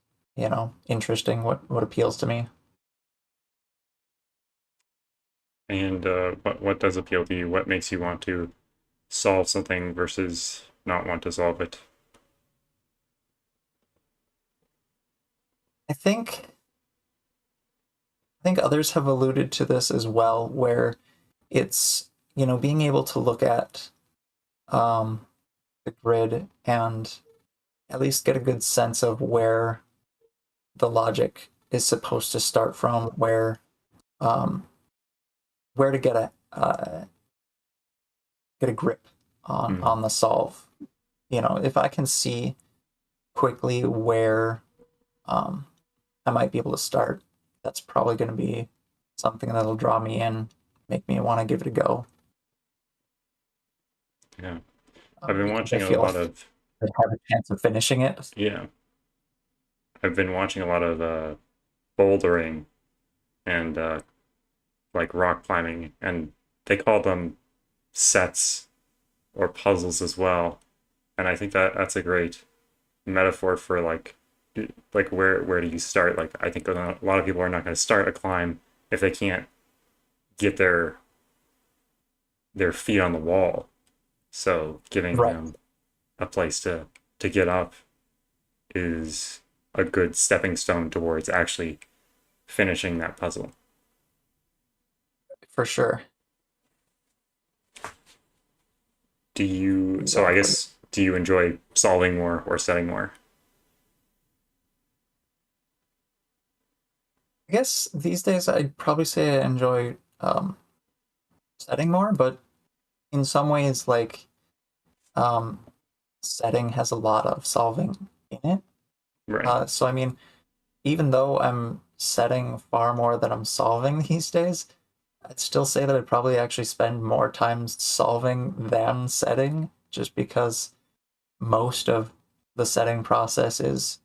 interesting, what appeals to me. And what does appeal to you? What makes you want to solve something versus not want to solve it? I think others have alluded to this as well, where it's, being able to look at um, the grid and at least get a good sense of where the logic is supposed to start from, um, where to get a grip on the solve. If I can see quickly where I might be able to start, that's probably going to be something that'll draw me in, make me want to give it a go. Yeah. I've been Because I watching a feel lot like of I have a chance of finishing it. yeah. I've been watching a lot of bouldering and like rock climbing, and they call them sets or puzzles as well. And I think that that's a great metaphor for like like where do you start? Like I think a lot of people are not going to start a climb if they can't get their feet on the wall. So giving Right. them a place to get up is a good stepping stone towards actually finishing that puzzle. For sure. So I Exactly. guess, do you enjoy solving more or setting more? I guess these days I'd probably say I enjoy setting more, but in some ways, like um, setting has a lot of solving in it. Right. So I mean, even though I'm setting far more than I'm solving these days, I'd still say that I'd probably actually spend more time solving than setting, just because most of the setting process is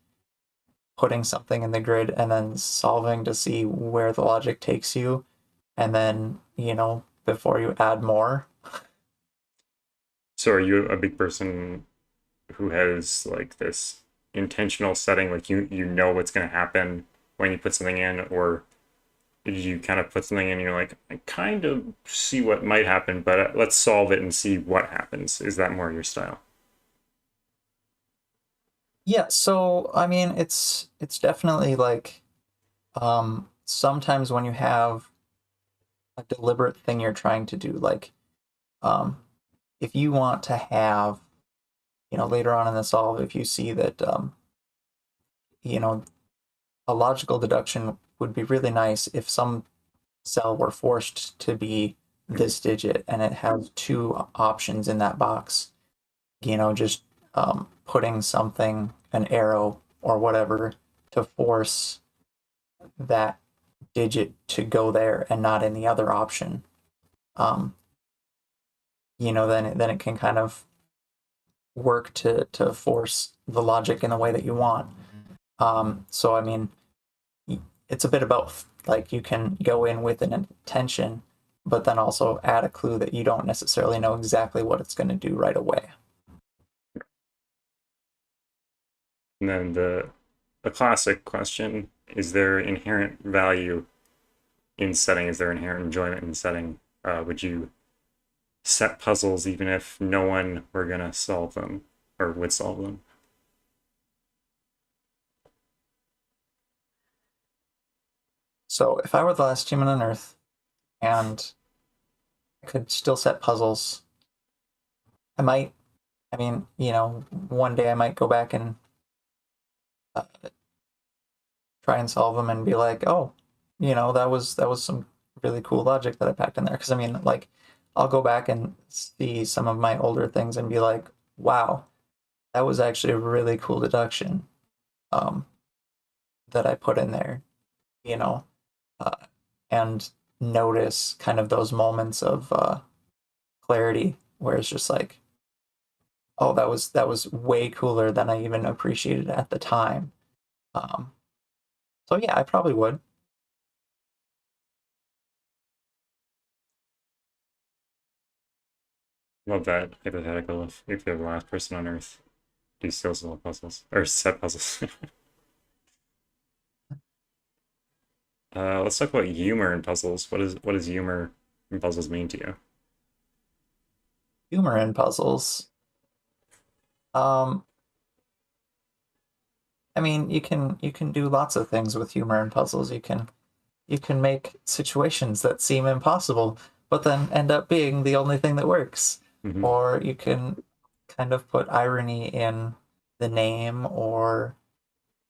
putting something in the grid and then solving to see where the logic takes you, and then, before you add more. So are you a big person who has like this intentional setting, like you know what's going to happen when you put something in, or did you kind of put something in and you're like, I kind of see what might happen, but let's solve it and see what happens? Is that more your style? Yeah, so I mean, it's definitely like sometimes when you have a deliberate thing you're trying to do, like um if you want to have, later on in the solve, if you see that you know, a logical deduction would be really nice if some cell were forced to be this digit and it has two options in that box, just putting something, an arrow or whatever, to force that digit to go there and not in the other option. Um, then it can kind of work to force the logic in the way that you want. So I mean, it's a bit about, like, you can go in with an intention, but then also add a clue that you don't necessarily know exactly what it's going to do right away. And then the classic question, is there inherent value in setting? Is there inherent enjoyment in setting? Would you set puzzles even if no one were gonna solve them or would solve them? So if I were the last human on Earth and I could still set puzzles, I might. I mean, one day I might go back and uh, try and solve them and be like, oh, that was some really cool logic that I packed in there. Because I mean, like, I'll go back and see some of my older things and be like, wow, that was actually a really cool deduction um, that I put in there, you know, uh, and notice kind of those moments of clarity where it's just like, oh, that was way cooler than I even appreciated at the time. Um, so yeah, I probably would. Love that hypothetical. If you're the last person on Earth, do you still solve puzzles or set puzzles? Let's talk about humor in puzzles. What does humor in puzzles mean to you? Humor in puzzles. Um, I mean, you can do lots of things with humor in puzzles. You can make situations that seem impossible, but then end up being the only thing that works. Hmm. Or you can kind of put irony in the name, or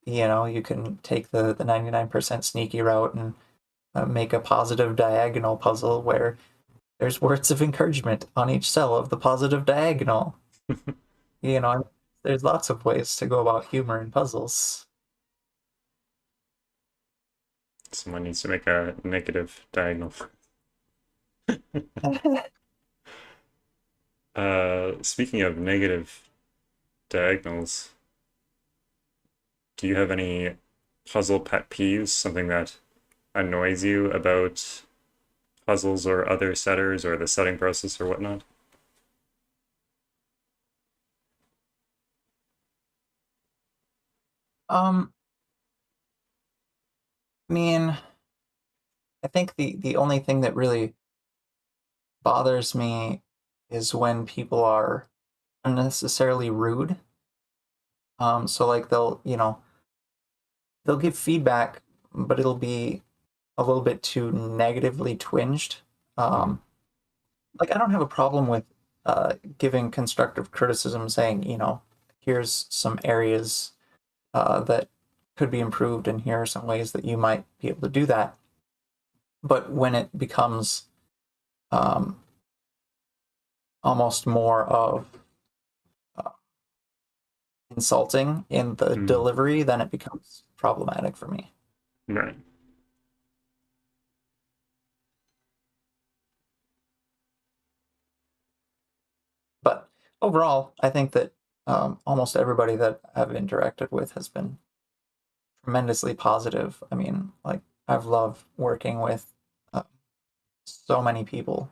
you can take the 99% sneaky route and make a positive diagonal puzzle where there's words of encouragement on each cell of the positive diagonal. You know, there's lots of ways to go about humor in puzzles. Someone needs to make a negative diagonal. Speaking of negative diagonals, do you have any puzzle pet peeves? Something that annoys you about puzzles or other setters or the setting process or whatnot? I mean, I think the only thing that really bothers me is when people are unnecessarily rude. So like they'll give feedback, but it'll be a little bit too negatively twinged. Like I don't have a problem with giving constructive criticism, saying, here's some areas that could be improved, and here are some ways that you might be able to do that. But when it becomes almost more of insulting in the delivery, then it becomes problematic for me. Right. But overall, I think that almost everybody that I've interacted with has been tremendously positive. I mean, like, I've loved working with so many people.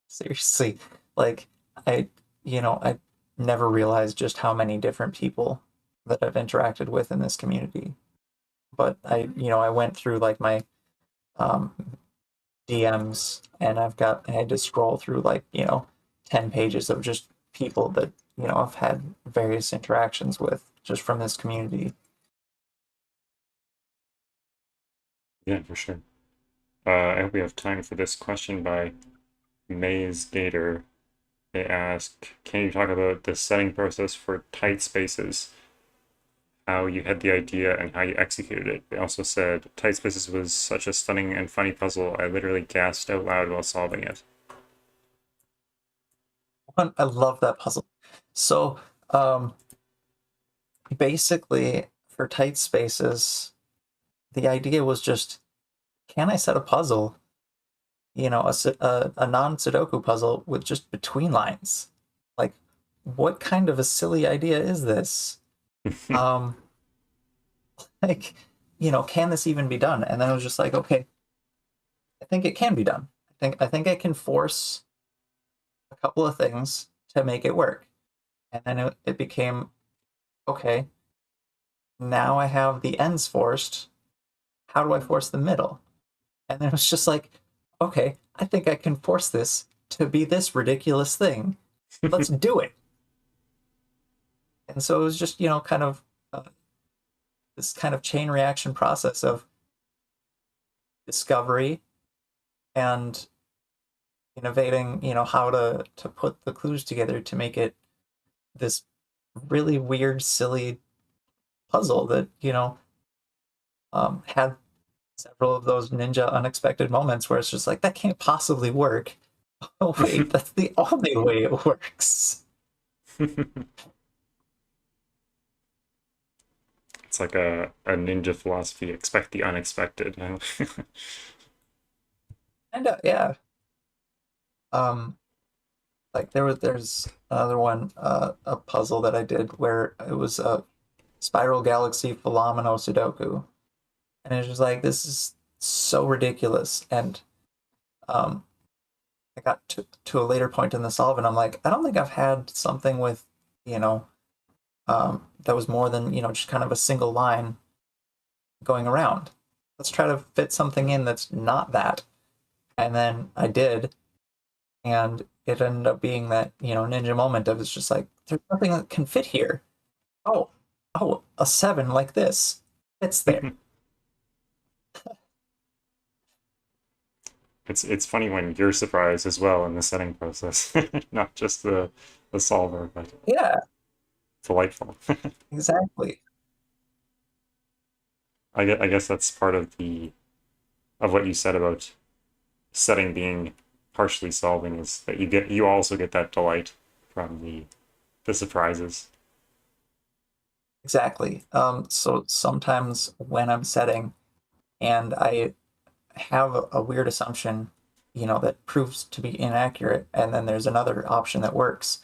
Seriously, like, I never realized just how many different people that I've interacted with in this community. But I went through like my DMs, and I had to scroll through like 10 pages of just people that I've had various interactions with just from this community. Yeah, for sure. I hope we have time for this question by Maze Gator. They ask, can you talk about the setting process for tight spaces? How you had the idea and how you executed it. They also said, tight spaces was such a stunning and funny puzzle, I literally gasped out loud while solving it. I love that puzzle. So, basically, for tight spaces, the idea was just, can I set a puzzle, a non-Sudoku puzzle with just between lines? Like, what kind of a silly idea is this? Like, can this even be done? And then it was just like, okay, I think it can be done. I think I can force a couple of things to make it work. And then it became, okay, now I have the ends forced. How do I force the middle? And then it was just like, okay, I think I can force this to be this ridiculous thing. Let's do it. And so it was just, kind of this kind of chain reaction process of discovery and innovating, how to put the clues together to make it this really weird, silly puzzle that, had several of those ninja unexpected moments where it's just like, that can't possibly work. Oh, wait, that's the only way it works. It's like a ninja philosophy, expect the unexpected. And yeah. Like there's another one, a puzzle that I did where it was a spiral galaxy philomeno Sudoku. And it's just like, this is so ridiculous. And I got to a later point in the solve, and I'm like, I don't think I've had something with, that was more than, just kind of a single line going around. Let's try to fit something in that's not that. And then I did, and it ended up being that, ninja moment of, it's just like, there's nothing that can fit here. Oh, a 7 like this fits there. It's funny when you're surprised as well in the setting process, not just the solver, but Yeah, delightful. exactly. I guess that's part of what you said about setting being partially solving, is that you also get that delight from the surprises. Exactly. So sometimes when I'm setting and I have a weird assumption, that proves to be inaccurate, and then there's another option that works,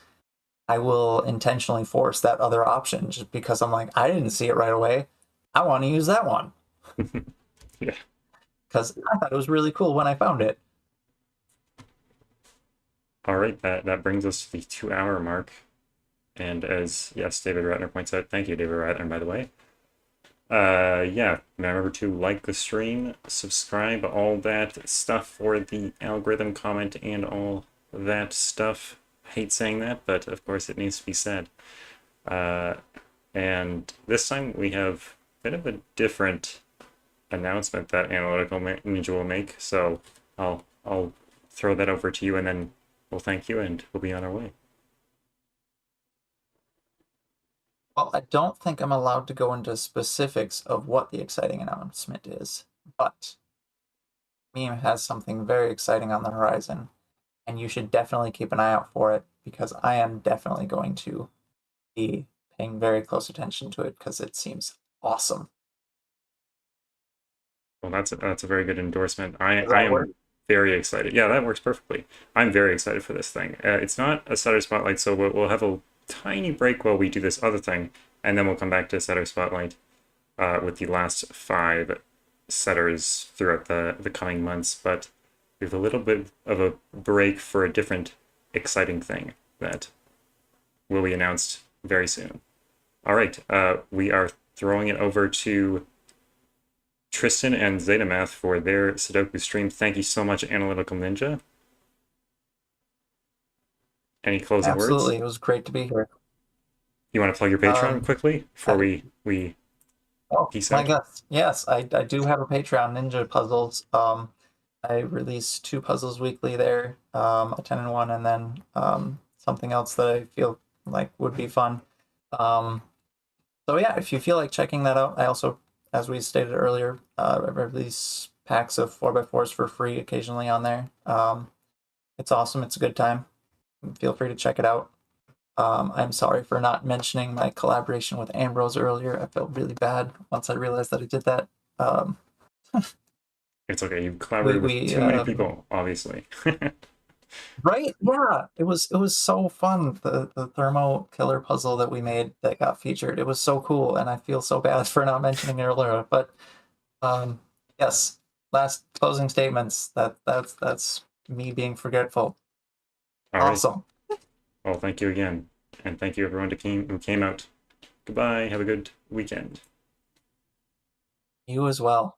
I will intentionally force that other option just because I'm like, I didn't see it right away. I want to use that one. Yeah. Because I thought it was really cool when I found it. All right, that brings us to the 2-hour mark. And as, yes, David Ratner points out, thank you, David Ratner, by the way. Yeah, remember to like the stream, subscribe, all that stuff for the algorithm, comment, and all that stuff. I hate saying that, but of course it needs to be said. And this time we have a bit of a different announcement that Analytical Ninja will make, so I'll throw that over to you, and then we'll thank you, and we'll be on our way. Well, I don't think I'm allowed to go into specifics of what the exciting announcement is, but Meme has something very exciting on the horizon, and you should definitely keep an eye out for it, because I am definitely going to be paying very close attention to it, because it seems awesome. Well, that's a very good endorsement. I Does that am work? very excited. Yeah, that works perfectly. I'm very excited for this thing. It's not a setter spotlight, so we'll have a tiny break while we do this other thing, and then we'll come back to setter spotlight with the last 5 setters throughout the coming months. But we have a little bit of a break for a different exciting thing that will be announced very soon. All right, we are throwing it over to Tristan and Zetamath for their Sudoku stream. Thank you so much, Analytical Ninja. Any closing Absolutely, words? it was great to be here. You want to plug your Patreon quickly before we peace My out? gosh, yes, I do have a Patreon, Ninja Puzzles. I release 2 puzzles weekly there, a 10 and 1, and then something else that I feel like would be fun. So yeah, if you feel like checking that out, I also, as we stated earlier, I release packs of 4x4s for free occasionally on there. It's awesome. It's a good time. Feel free to check it out. I'm sorry for not mentioning my collaboration with Ambrose earlier. I felt really bad once I realized that I did that. It's okay. You collaborated with too many people, obviously. Right? Yeah. It was so fun. The thermo killer puzzle that we made that got featured. It was so cool, and I feel so bad for not mentioning it earlier. But yes. Last closing statements. That's me being forgetful. All right. Awesome. Well, thank you again, and thank you everyone who came out. Goodbye. Have a good weekend. You as well.